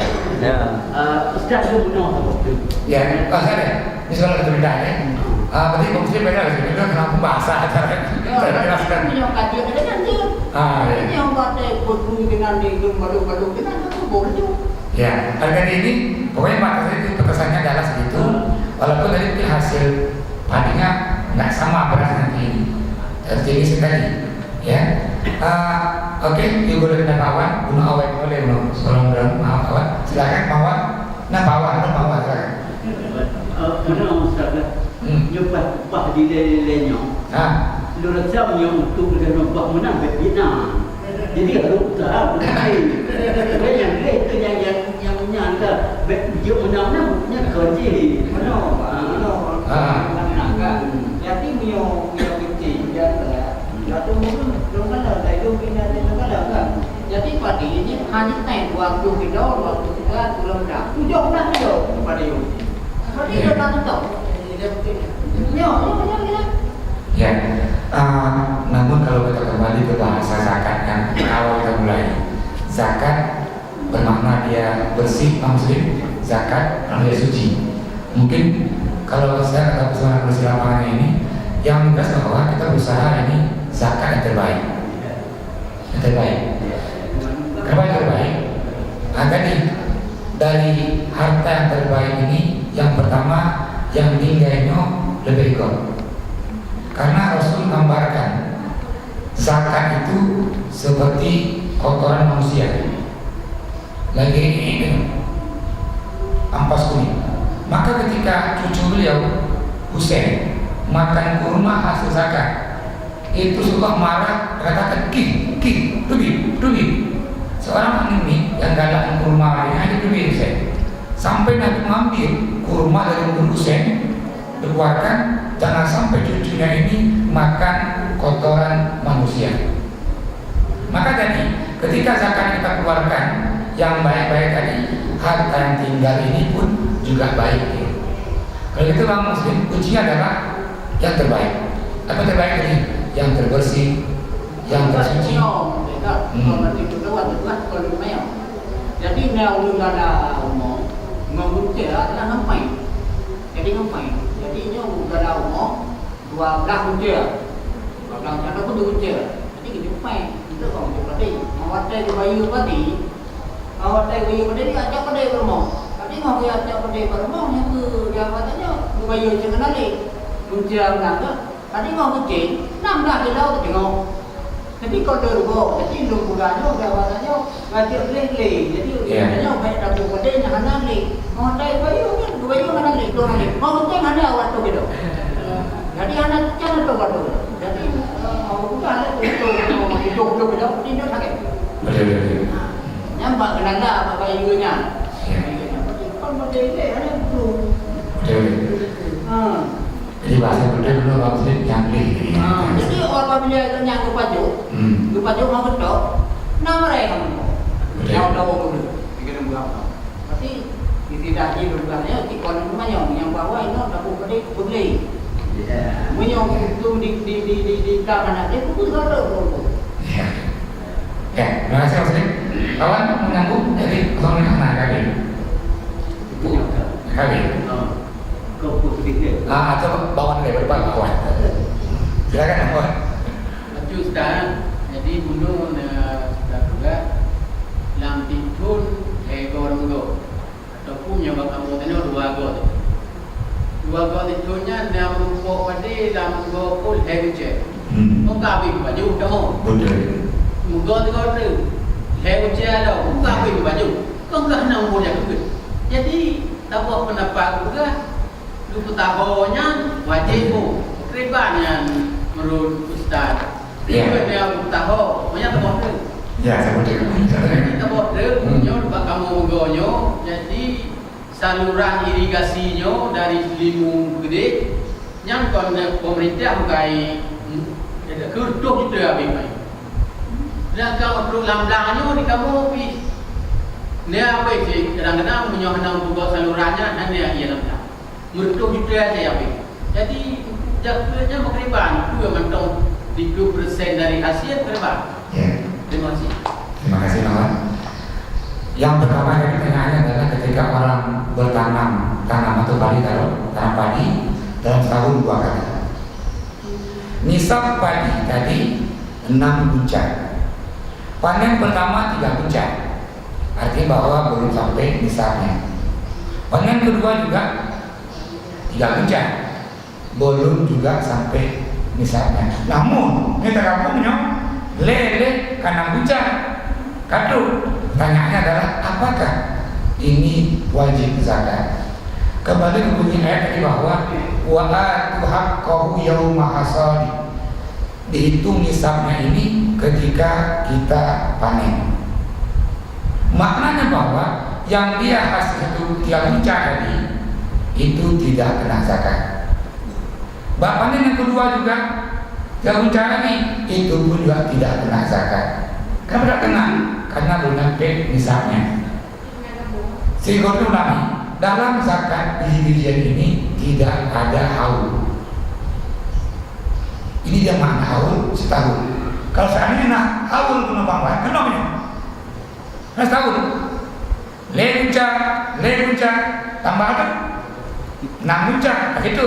E: Ustaz tu benar apa?
A: Ya, saya ini soal berbeda ya. Berarti maksudnya beda sih. Itu kenapa bahasa acara? Saya jelaskan.
B: Punya kajian ada kan dia. Ini yang buat berhubung dengan itu baru-baru kita itu boleh juga.
A: Ya, harga ini pokoknya batasnya itu batasannya adalah segitu. Walaupun tadi hasil padinya nggak sama beras nanti ini. Jenis tadi, ya. Oke, ibu boleh pindah kawan, bunuh awet boleh belum? Tolong maaf kawan. Silakan kawan. Nah kawan silakan.
E: Mana Ustaz? Nyumpah di lelenya. Lu rasa yang untuk kita nampak menang betina. Jadi kalau usaha berhenti. Yang itu yang menyangka dia menang punya kerja. Mana? Jadi mio kecil dia satu mungkin dengan ada itu pindah kan.
B: Jadi padi ini hanya naik waktu kita belum dah. Tujuh dah tu padi itu. Padi itu tak tahu.
A: Ya, namun kalau kita kembali ke bahasa zakat yang awal kita mulai, zakat bermakna dia bersih, maksudnya zakat dia suci. Mungkin kalau saya kata pesanan bersih lapangannya ini, yang jelas bahwa kita berusaha ini zakat yang terbaik. Yang terbaik. Kenapa yang terbaik? Nah, tadi dari harta yang terbaik ini, yang pertama yang nilainya lebih gol. Karena Rasul gambarkan zakat itu seperti kotoran manusia. Lagi ini ampas kuning. Maka ketika cucu beliau Husain makan kurma hasil zakat, itu suka marah, katakan lebih. Seorang ini yang galak kurma ini hanya lebih Husain. Sampai Nabi mengambil kurma dari mulut Husain, dikeluarkan, jangan sampai cucunya ini makan kotoran manusia. Maka tadi ketika zakat kita keluarkan yang baik-baik tadi, harta yang tinggal ini pun juga baik. Kalau gitu orang Muslim, kuncinya adalah yang terbaik. Apa terbaik ini? Yang terbersih, yang tersuci.
B: Jadi neo negara umum mengunci adalah ngampai. Jadi ngampai. Jadi ini negara umum 12 kunci. 12 cara pun kunci. Jadi kita ngampai. Itu kalau kita tadi awak tadi bayu tadi. Awak tadi bayu tadi ajak pada rumah. Tadi mau dia ajak pada rumah yang tu dia katanya bayu jangan lagi. Kunci apa? Tadi mau kunci 16 kilo tengok. Jadi kalau dulu, jadi lu bukannya jawabannya ngajak lele, jadi katanya baik dapat pada yang mana lele, mau tay bayu mana lele, tu lele, mau tay mana awak tu gitu. Jadi anak jangan tu waktu. Jadi bukan itu gitu, ini sakit.
A: Betul.
B: Nyampak kenanda apa bayunya. Kalau pada lele ada tu.
A: Betul. Jadi bahasa betul dulu Muslim nyangkli.
B: Jadi apabila itu nyangkut baju, baju mau betul, nama mereka yang tahu dulu, bikin berapa. Tapi tidak diberlakukannya di kolam menyong yang bawah itu tak boleh beli. Menyong itu di kanan ada itu tidak ada.
A: Ya, terima kasih Muslim. Kawan mengganggu, jadi tolong anak kali. Kali.
E: Kau putih
A: Atau bawaan lebar kawan. Silakan kawan.
F: Lanjut Ustaz. Jadi bunuh sudah juga lampitun goronggo ataupun yang kamu tanya dua go itunya nama rumput pada dalam gopul hewce. Mungkabi baju kamu.
A: Betul.
F: Mugo tu hewce ada mungkabi baju. Kau dah nak boleh ke? Jadi tak apa pendapat juga. Lupa tahunya wajib kribannya menurut Ustaz. Dia yang tahu, banyak tahu tu.
A: Ya, saya betul.
F: Kita tahu tu, nyo kamu menggonyo, jadi saluran irigasinya dari Limu gede, yang kon pemerintah bukai, kertuk itu habis mai. Dan kalau perlu lamblangnya di kamu pi, ni apa sih? Kadang-kadang menyohanam buka salurannya, hanya ia lamlang. Mertua juga aja ya, jadi jatuhnya makriban itu yang mentong 30% dari hasil makriban.
A: Ya.
F: Terima kasih.
A: Terima kasih kawan. Yang pertama yang pertanyaannya adalah ketika orang bertanam atau padi tanam padi dalam setahun 2 kali. Nisab padi tadi 6 buncah. Panen pertama 3 buncah. Artinya bahwa belum sampai nisabnya. Panen kedua juga 3 buncah, belum juga sampai misalnya. Namun kita kampungnya lele karena buncah kadu. Pertanyaannya adalah apakah ini wajib zakat? Kembali ke bunyi ayat tadi bahwa wa atu haqqahu yauma hasadi. Dihitung nisabnya ini ketika kita panen. Maknanya bahwa yang dia hasil itu 3 buncah tadi itu tidak kena zakat. Panen yang kedua juga yang buncah lagi itu pun juga tidak kena zakat. Kenapa tidak kena? Karena belum sampai nisabnya. Sehingga ulama dalam zakat biji-bijian ini tidak ada haul. Ini dia makna haul setahun. Kalau seandainya nak haul penumpang kenapa? Setahun. Le buncah tambah apa? 6 buncah, itu.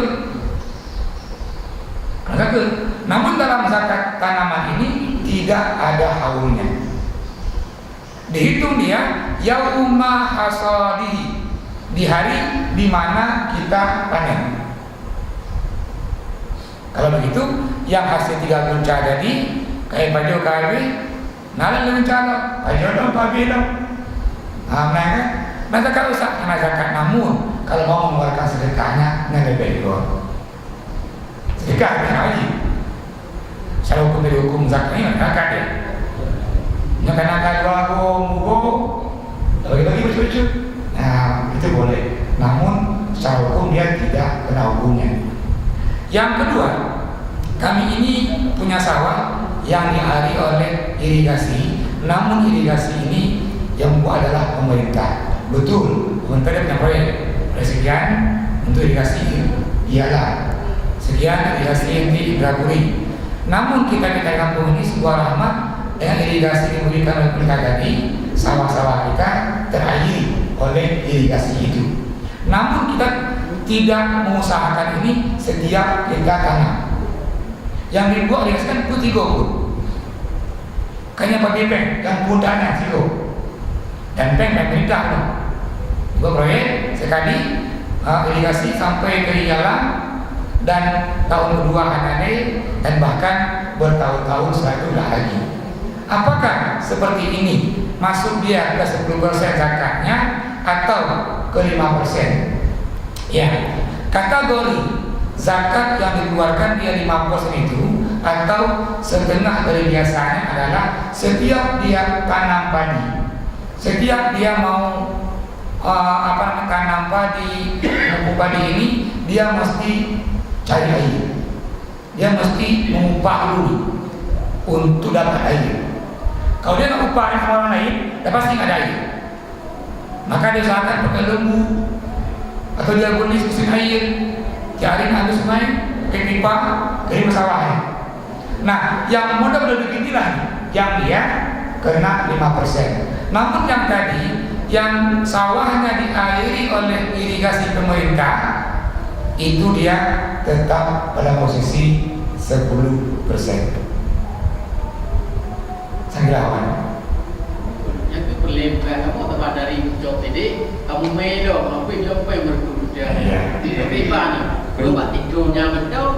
A: Namun dalam zakat tanaman ini tidak ada haulnya. Dihitung dia yauma hasadihi, di hari di mana kita panen. Kalau begitu, yang hasil 30 ca tadi kayak baju kawi, nalar dengan cara baju dong pagi dong. Kan? Masa kalau usah kena zakat, namun kalau mau mengeluarkan sedekahnya nggak lebih dulu. Sedekah kan lagi. Saya hukum dari hukum zakat ini zakat ya. Yang kena kalau aku mugo, bagi-bagi lucu-lucu. Nah itu boleh. Namun secara hukum dia tidak kena hukumnya. Yang kedua, kami ini punya sawah yang dialiri oleh irigasi. Namun irigasi ini yang membuat adalah pemerintah. Betul, pemerintah dia punya proyek. Sekian untuk irigasi ialah sekian irigasi di Indrapuri. Namun kita kampung ini sebuah rahmat dengan irigasi yang diberikan oleh pemerintah tadi, sawah-sawah kita terairi oleh irigasi itu. Namun kita tidak mengusahakan ini setiap kita tanam. Yang dibuat irigasi itu 3 pun. Kayaknya pakai peng yang pundaknya 3. Dan peng pemerintah loh. Dua proyek sekali irigasi sampai ke jalan dan tahun kedua Hanane dan bahkan bertahun-tahun setelah itu dah lagi. Apakah seperti ini masuk dia ke 10% zakatnya atau ke 5%? Ya, kategori zakat yang dikeluarkan dia 5% itu atau setengah dari biasanya adalah setiap dia tanam padi, setiap dia mau tanam padi, memupuk padi ini dia mesti cari air, dia mesti mengupah dulu untuk dapat air. Kalau dia nak upah sama orang lain, dia pasti nggak ada air. Maka dia usahakan pakai lembu atau dia boleh mesin air, cari ambil sungai, pakai pipa, kirim sawahnya. Nah, yang modal beginilah yang dia kena 5%. Namun yang tadi yang sawahnya diairi oleh irigasi pemerintah itu dia tetap pada posisi 10%. Sanggirawan.
F: Yang itu berlempar kamu tempat dari job ini kamu medo apa job yang berkuda. Tapi mana? Kalau buat tidurnya betul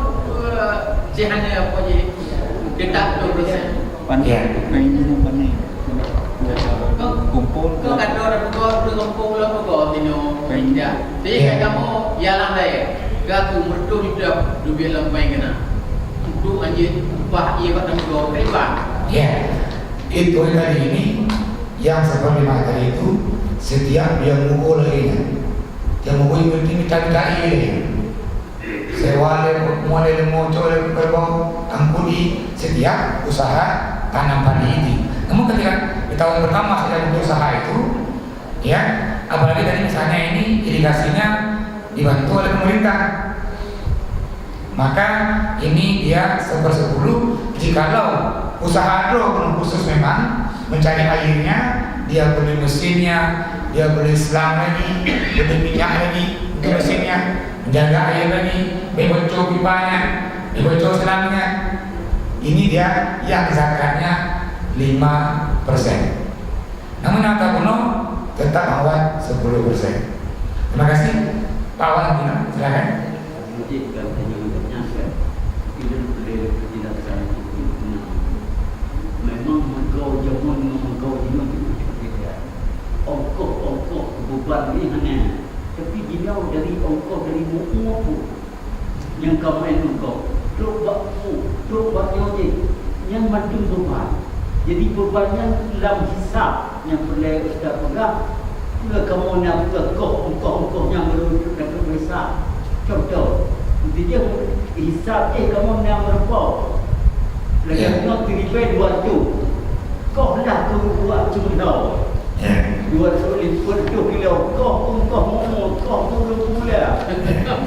F: sehatnya apa jadi tetap 2%.
D: Pandai. Ini pandai. Kumpul.
F: Kau kan orang kumpul lah kau tino. Ya. Jadi kamu jalan deh. Gaku merdu hidup dubi lempai kena. Untuk anjir upah ia pada dua ribu.
A: Ya, itu tadi ini yang seperti materi itu setiap dia mukul lagi, dia mukul ini minta sewa mulai muncul berbau angkudi setiap usaha tanam padi ini. Namun ketika di tahun pertama saya berusaha itu, ya, apalagi tadi misalnya ini irigasinya dibantu oleh pemerintah, maka ini dia 1/10. Jikalau usaha agro khusus memang mencari airnya, dia beli mesinnya, dia beli selang lagi, beli minyak lagi untuk mesinnya, menjaga air lagi, bocor pipanya, bocor selangnya. Ini dia yang zakatnya 5%. Namun yang kuno tetap awal 10%. Terima kasih. Pak Wan, silakan.
E: Memang mengkau jamun mengkau ini berbeza. Ongkos beban ini hanya. Tapi dia dari ongkos dari muku yang kau main ongkos. Duk bakmu yang mandung beban. Jadi bebannya dalam hisap yang boleh sudah pegang. Bila kamu nak ongkos yang berujung dan berbeza. Contoh, dia hisap kamu nak merepau. Lagi nak diribai 2 tu. Kau lah tu buat cuma 2 kilo. Kau mau pula.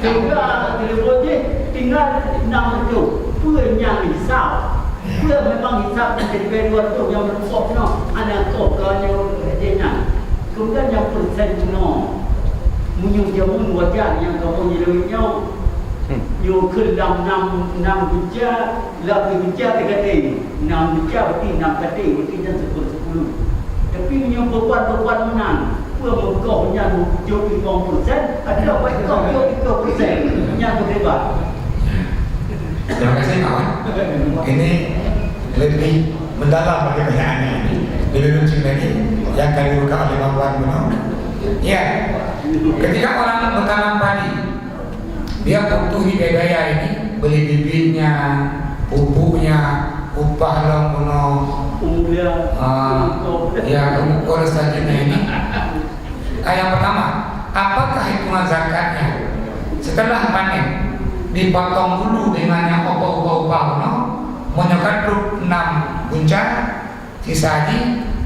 E: Sehingga telefon je tinggal 6 tu. Punya hisap. Pula memang hisap diribai 2 tu yang berpok no. Anak kau yang jenak. Kemudian yang persen no. Munyung jamun wajar yang kamu nyeluinya Yo ke enam bija, lalu bija berkata, 6 bija berarti 6 kata, berarti jam 10. Tapi punya beban menang. Pua mengkau yang 75%, ada buat kau 23% yang berdebat.
A: Terima kasih kawan. Ini lebih mendalam bagi pertanyaannya ini. Lebih lucu lagi yang kali buka oleh Bang Wan Guno. Ya, ketika orang bertanam padi, dia butuh daya ini, beli bibitnya, pupuknya, upah Guno, ya ukur selanjutnya ini. Yang pertama, apakah hitungan zakatnya? Setelah panen, dipotong dulu dengan yang upah Guno, menyokat 6 buncah, sisa lagi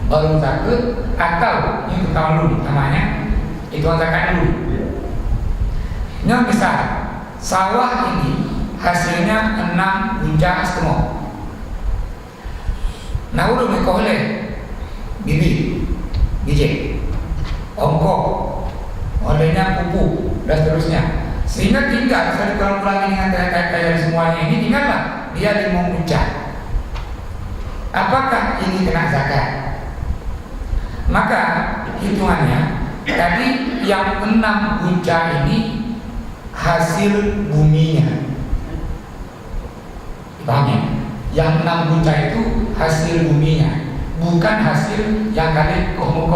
A: baru zakat, atau yang kita dulu namanya hitungan zakat dulu. Yang besar, sawah ini hasilnya 6 buncah setengah. Nah udah menkoleh bibit, biji, ongkok, olehnya pupuk dan seterusnya. Sehingga tinggal saya kurang-kurangi dengan kaya semuanya ini tinggallah dia 5 buncah. Apakah ini kena zakat? Maka hitungannya tadi yang 6 buncah ini hasil buminya. Paham ya? Yang 6 buncah itu hasil buminya, bukan hasil yang kali kohmu.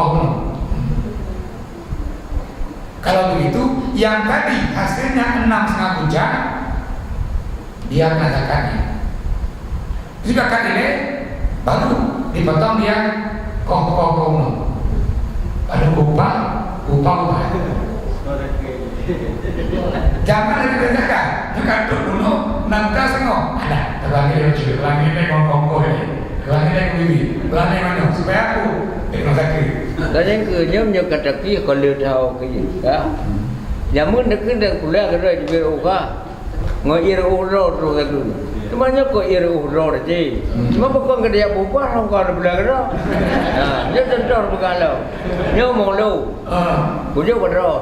A: Kalau begitu, yang tadi hasilnya 6,5 buncah, dia kena zakatnya. Jika kali baru dipotong dia kohmu. Ada upah. Jangan ada zakat. Juga dulu 6,5 ada. Kelangi lucu, kelangi ini kongko ini, kelangi ini kuibi, kelangi mana? Supaya aku tidak sakit.
C: Cái đấy cứ nhóm như cái trật kia còn lừa thầu cái gì cả. Nhà muốn được cái được lừa cái rồi thì biết cả. Ngồi ir rồi cái cứ. Cuma nhớ có ir rồi chứ. Cuma bukan cái dia bukan không còn được lừa cái đó. Nhớ chân tròn bukan lo. Nhớ mong lâu. Kujo pada.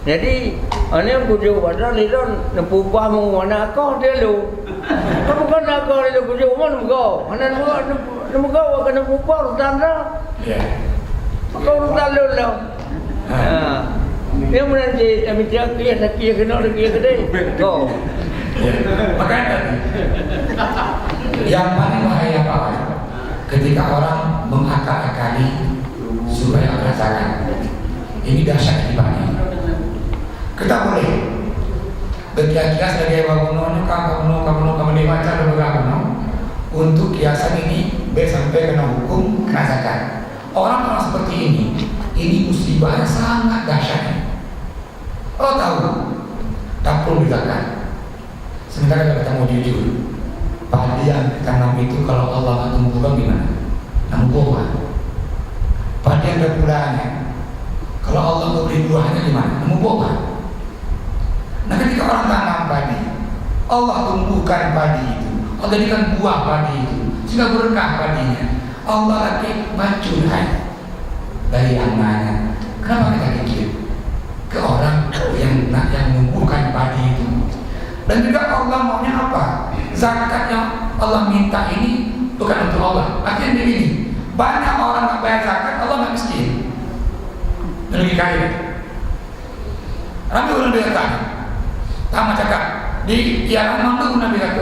C: Jadi, ane kujo pada liron nempupa mau mana kau dia lu. Kamu kan nak kau dia kujo mana kau? Mana kau akan nempupa urusan dah. Kau urusan lu lah. Dia mana je kami cakap sakit kena deh. Kau.
A: Makanya yang paling bahaya apa? Ketika orang mengakal-akali supaya merasakan ini dahsyat ibadah. Kita boleh berkias-kias sebagai bangunan kamu dibaca beberapa untuk kiasan ini sampai kena hukum kena zakat. Orang-orang seperti ini musibahnya sangat dahsyat. Oh tahu, tak perlu zakat. Sementara kalau kita mau jujur, padi yang tanam itu kalau Allah nggak tumbuh gimana? Nampu apa? Padi yang ada bulannya, kalau Allah nggak beri buahnya gimana? Nampu apa? Nah ketika orang tanam padi, Allah tumbuhkan padi itu, Allah jadikan buah padi itu, sehingga berkah padinya. Allah lagi macurkan dari yang mana? Kenapa kita pikir ke orang yang menumbuhkan padi itu? Dan juga Allah maunya apa? Zakat yang Allah minta ini bukan untuk Allah. Artinya begini, banyak orang nggak bayar zakat, Allah nggak miskin. Lebih kaya. Ramai orang bilang sama cakap di yang mana guna bilang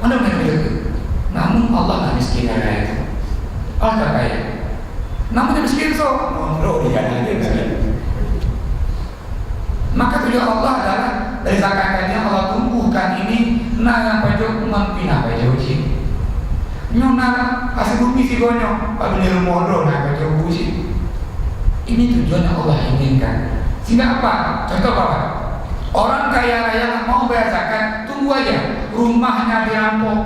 A: mana guna bilang. Namun Allah nggak miskin kaya itu. Allah tak kaya. Namun dia miskin so. Oh dia miskin. Maka tujuan Allah adalah dari zakatnya Allah tumbuhkan ini yang pajak mampina pajak uji. Nyona hasil bumi si gonyo, pabili rumodo pajak uji. Ini tujuan yang Allah inginkan. Sehingga apa? Contoh apa? Orang kaya raya mau bayar zakat, tunggu aja rumahnya dirampok.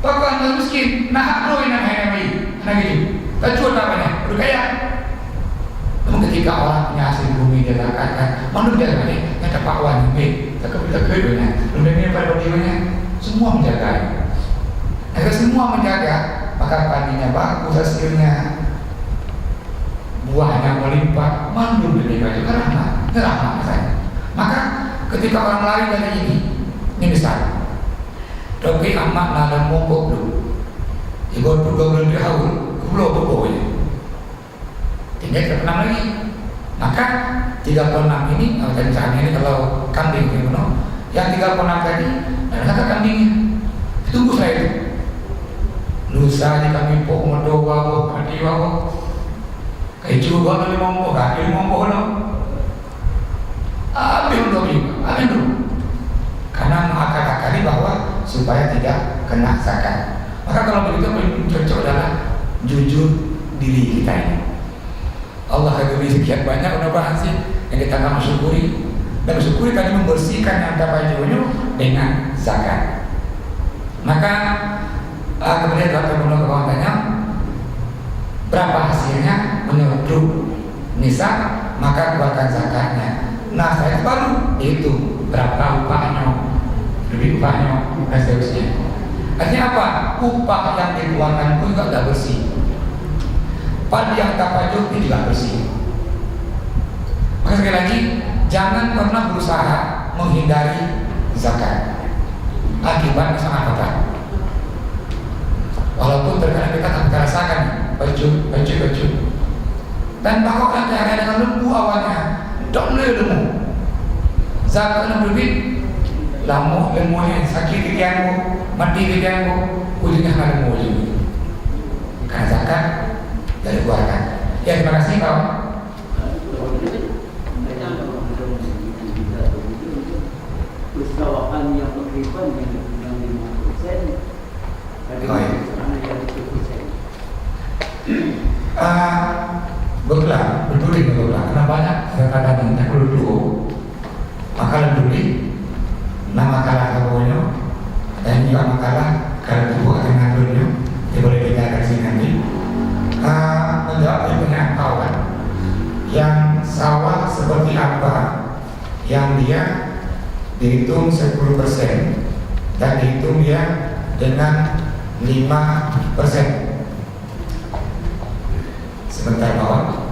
A: Bahkan miskin, nah bro ini nah gitu. Tajuan namanya, udah kaya. Namun ketika orang punya hasil bumi dia zakatkan, mana dia zakatnya? Ada Pak Wan, tak kedua, lumenya pada bagaimana? Semua menjaga. Agar semua menjaga, maka padinya bagus hasilnya, buahnya melimpah, mandul dari baju kerana misalnya. Maka ketika orang lain dari ini misal, doki amat nada mopok dulu, ibu juga belum dihaul, belum pokoknya, tinggal terkenal lagi. Maka 36 ini, misalnya ini kalau kambing ini, yang 36 tadi, ada kambingnya, tunggu saya itu. Lusa ni kami pok mendoa, hati wah, kayak juga ni mampu, kaki mampu no. Ambil dulu. Karena mengakali bahwa supaya tidak kena zakat. Maka kalau begitu cocok adalah jujur diri kita ini. Allah beri sekian banyak udah bahas sih yang kita nggak mensyukuri. Dan bersyukuri tadi membersihkan yang dapat dengan zakat. Maka kemudian Dr. Bruno kawan tanya berapa hasilnya menurut nisab, maka keluarkan zakatnya. Nah saya baru itu berapa upahnya, lebih upahnya dan seterusnya. Artinya apa? Upah yang dikeluarkan pun juga tidak bersih. Padi yang dapat juga tidak bersih. Maka sekali lagi jangan pernah berusaha menghindari zakat. Akibatnya sangat fatal. Walaupun terkadang kita akan merasakan baju. Dan bahkan ada dengan lembu awalnya, domle lembu. Zakat yang berbit, lemunya sakit kianmu, mati kianmu, ujungnya hanya lembu juga. Karena zakat dari keluarga. Ya terima kasih kawan.
E: Usahaan yang berkaitan yang 5%.
A: Betul. Karena banyak kata-kata yang dulu makalah dulu, nama makalah kawannya, dan juga makalah kalau dulu dengan dulu, dia boleh beda dari sini nanti. Menjawab pertanyaan kawan, yang sawah seperti apa yang dia dihitung 10% dan dihitung dia dengan 5%. Sebentar kawan.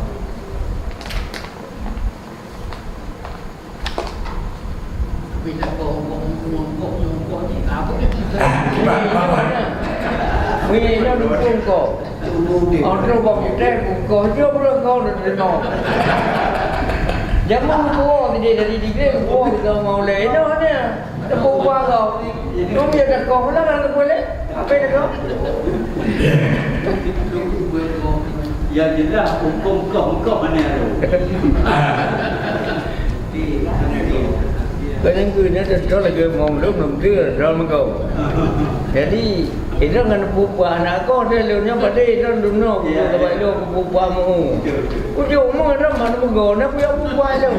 B: Bila ngomong ni apa ni?
A: Kawan.
C: Ini nó đúng không cổ. Ông trâu bọc những trẻ cũng có trước rồi con được đến nó. Jangan cô thì để đi cái cô rồi màu lễ nó nè. Nó cô qua rồi. Không giờ đặt cổ nó là quên đấy. Apa itu?
E: Ya jelas hukum mana tu.
C: Kadang kadang itu lagi mau lu belum dia dalam kau. Jadi itu kan buah anak kau dia lunya pada itu dulu kita baik lu buah mu. Kau mau ada mana mau nak punya buah tu.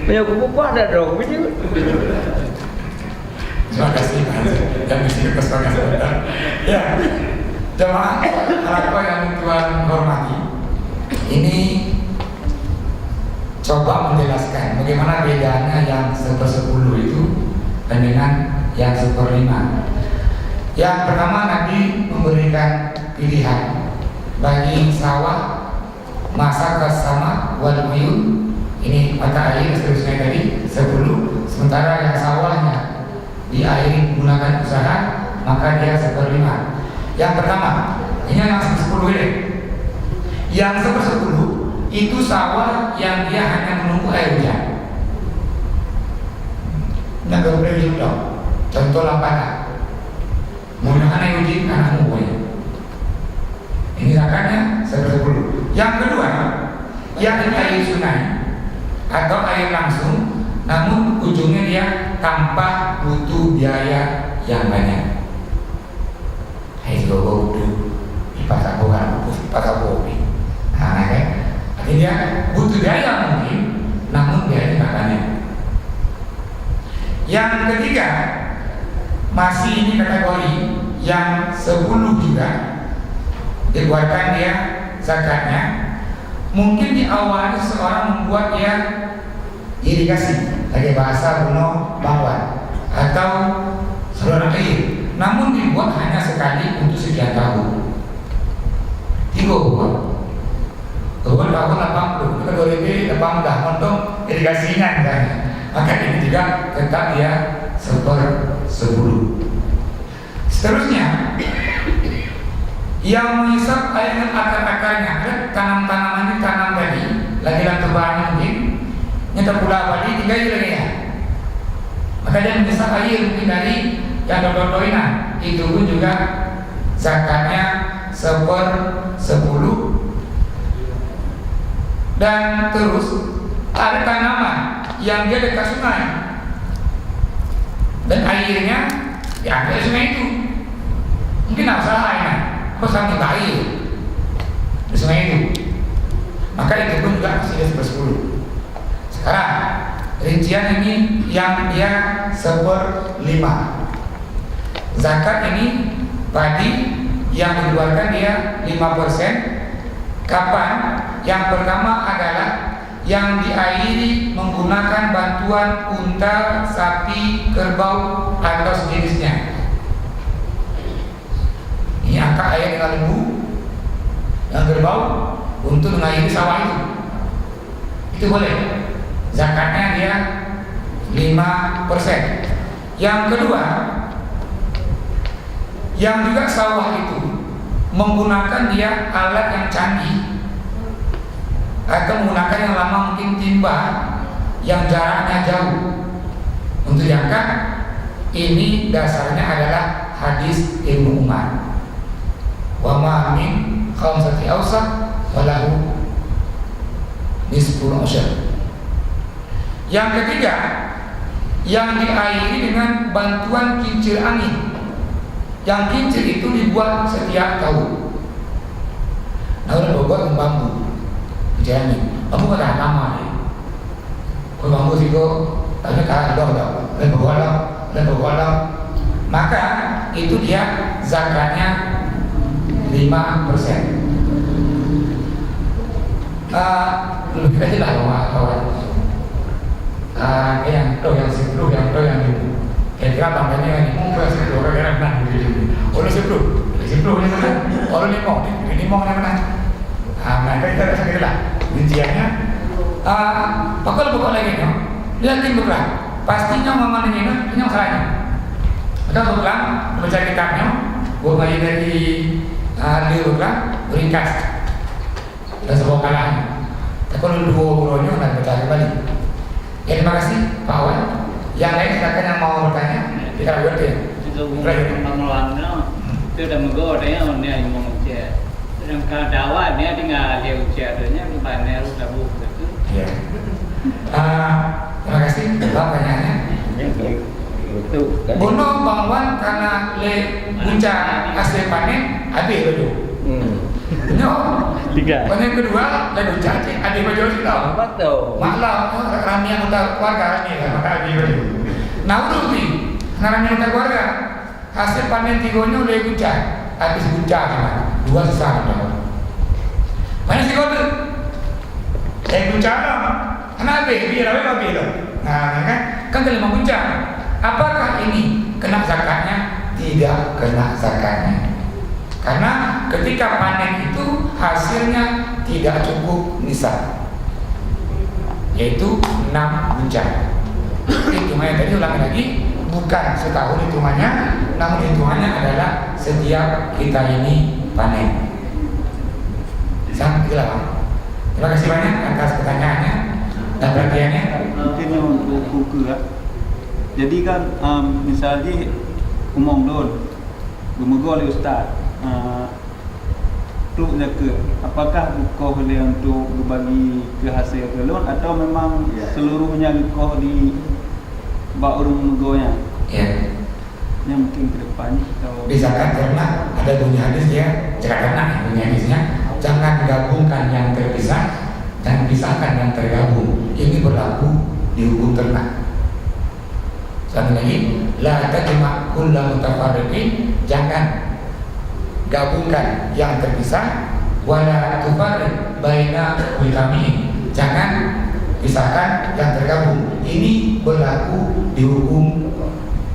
C: Punya buah dah dong begitu.
A: Terima kasih dan mesti kesalahan sebentar. Ya, jemaah harapan yang Tuhan hormati, ini coba menjelaskan bagaimana bedanya yang 1/10 itu dengan yang 1/5. Yang pertama Nabi memberikan pilihan bagi sawah masa sama wal uyun, ini mata air seterusnya tadi 10, sementara yang sawahnya diairi menggunakan usaha maka dia 1/5. Yang pertama ini yang 10 ini. Yang 1/10 itu sawah yang dia hanya menunggu air hujan. Nah kalau boleh contoh lapangan menggunakan air hujan karena mungkin ini zakatnya 1/10. Yang kedua yang air sungai atau air langsung namun ujungnya dia tanpa butuh biaya yang banyak. Hai logo butuh di pasar kopi. Nah, kan? Artinya dia butuh biaya mungkin, namun biayanya tidak banyak. Yang ketiga masih ini kategori yang 10 juga dikeluarkan dia zakatnya. Mungkin di awal seseorang membuat dia irigasi, pakai bahasa kuno bawah atau saluran air, namun dibuat hanya sekali untuk sekian tahun. 3 tahun tahun 80, kita 2018 untuk irigasinya misalnya, maka ini juga tetap dia 1/10. Seterusnya, yang menghisap air dengan akar-akarnya, tanam-tanaman tanam tadi, lagi lantubannya mungkin, nyata pula balik 3 lagi ya. Maka dia menghisap air mungkin dari yang dodo-doinan, itu pun juga zakatnya 1/10. Dan terus ada tanaman yang dia dekat sungai dan airnya diambil sungai itu, mungkin apa salah airnya, kok sampai air di sungai itu, maka itu pun juga masih 1/10. Sekarang rincian ini yang dia 1/5. Zakat ini padi yang dikeluarkan dia 5%. Kapan? Yang pertama adalah yang diairi menggunakan bantuan unta, sapi, kerbau atau sejenisnya. Ini angkat air dengan lembu, yang kerbau untuk mengairi sawah itu. Itu boleh. Zakatnya dia 5%. Yang kedua, yang juga sawah itu menggunakan dia alat yang canggih atau menggunakan yang lama, mungkin timba yang jaraknya jauh untuk diangkat. Ini dasarnya adalah hadis Ibnu Umar, wa ma min khamsati awsaq walahu nisful usyr. Yang ketiga, yang diairi dengan bantuan kincir angin. Yang kincir itu dibuat setiap tahun. Nah, udah buat bambu, jangan bambu kan tahan lama nih. Kalau bambu sih kok, tapi kan dah, lebih maka itu dia zakatnya 5%. Lebih aja lah kawan. Yang 10, yang itu. Kira-kira tambahnya ini mungkin 10 orang yang menang di sini. Oleh 10 ini mana? Oleh 5 ini mau mana? Nah, kita sekali lah. Rinciannya, pokok lagi nih. Lihatin berapa? Pastinya mama ini yang salahnya. Kita berpelang baca kitabnya, bukan dari dia berpelang ringkas dan sebuah kalahnya. Tapi kalau 2 bulannya nanti baca kembali. Ya, terima kasih Pak Wan. Yang lain silakan yang mau bertanya, kita berarti.
D: Itu pengelolaan itu udah menggodanya orangnya yang mau ngecek. Dan kadawa dia tinggal dia ucap adanya di panel udah buku itu.
A: Ya. Terima kasih. Pertanyaannya.
C: Itu.
A: Bono Bang Wan karena le puncak hasil panen habis dulu. No.
C: Tiga.
A: Panen kedua le puncak ada baju sudah.
C: Betul.
A: Maklum rami anggota keluarga ini maka habis dulu. Nah udah nih, rami anggota keluarga hasil panen tigonya le puncak habis puncak gimana? 2 sesama dong. Mana sih kau tu? Le puncak lah. Kenapa? Biar apa dong? Nah kan kalau puncak. Apakah ini kena zakatnya? Tidak kena zakatnya. Karena ketika panen itu hasilnya tidak cukup nisab, yaitu 6 buncah. Hitungannya tadi ulangi lagi, bukan setahun hitungannya, namun hitungannya adalah setiap kita ini panen. Sama itulah Bang. Terima kasih banyak atas pertanyaannya dan perhatiannya.
D: Mungkin untuk buku ya. Jadi kan misalnya umum dulu, gemego oleh ustaz, tu zakat. Apakah bukoh boleh untuk berbagi ke hasil ke loan atau memang seluruhnya bukoh di bak urung megonya?
A: Ya.
D: Yang mungkin ke depan atau
A: Di zakat karena ada bunyi hadis ya, karena bunyi hadisnya jangan gabungkan yang terpisah dan pisahkan yang tergabung. Ini berlaku di hukum ternak. Sekali lagi, la tajma' kulla mutafarriqin, jangan gabungkan yang terpisah, wala tufarriq baina wikami, jangan pisahkan yang tergabung. Ini berlaku di hukum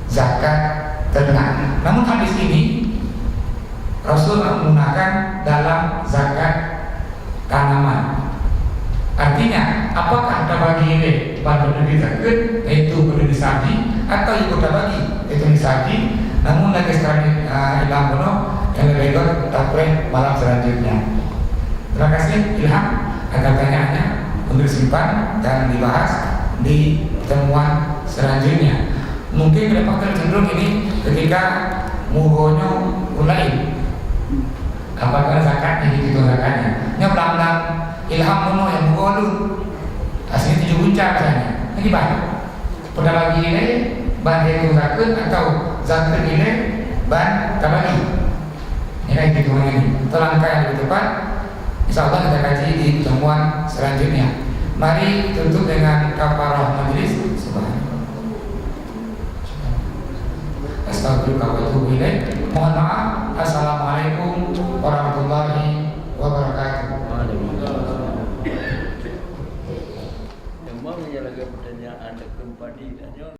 A: zakat ternak. Namun hadis ini Rasul menggunakan dalam zakat tanaman. Artinya apakah kita bagi ini pada berdiri sakit, yaitu berdiri sapi, atau ibu kita bagi, yaitu sapi. Namun lagi sekarang Ilham Bono yang lebih baik kita malam selanjutnya. Terima kasih Ilham atas pertanyaannya, untuk disimpan dan dibahas di pertemuan selanjutnya. Mungkin ke depan cenderung ini ketika mugonyo mulai apakah zakatnya gitu zakatnya. Nya belang-belang Ilham Bono yang mugolu hasilnya 7 buncah misalnya. Ini banyak. Pada bagi ini bandai itu zakat atau zakat ini ban tabagi. Ini kan hitungan ini. Terlangkah yang lebih tepat. Insya Allah kita kaji di pertemuan selanjutnya. Mari tutup dengan kafarah majelis. Astagfirullahaladzim. Mohon maaf. Assalamualaikum warahmatullahi wabarakatuh.
C: Memang lagi pertanyaan ada kembali.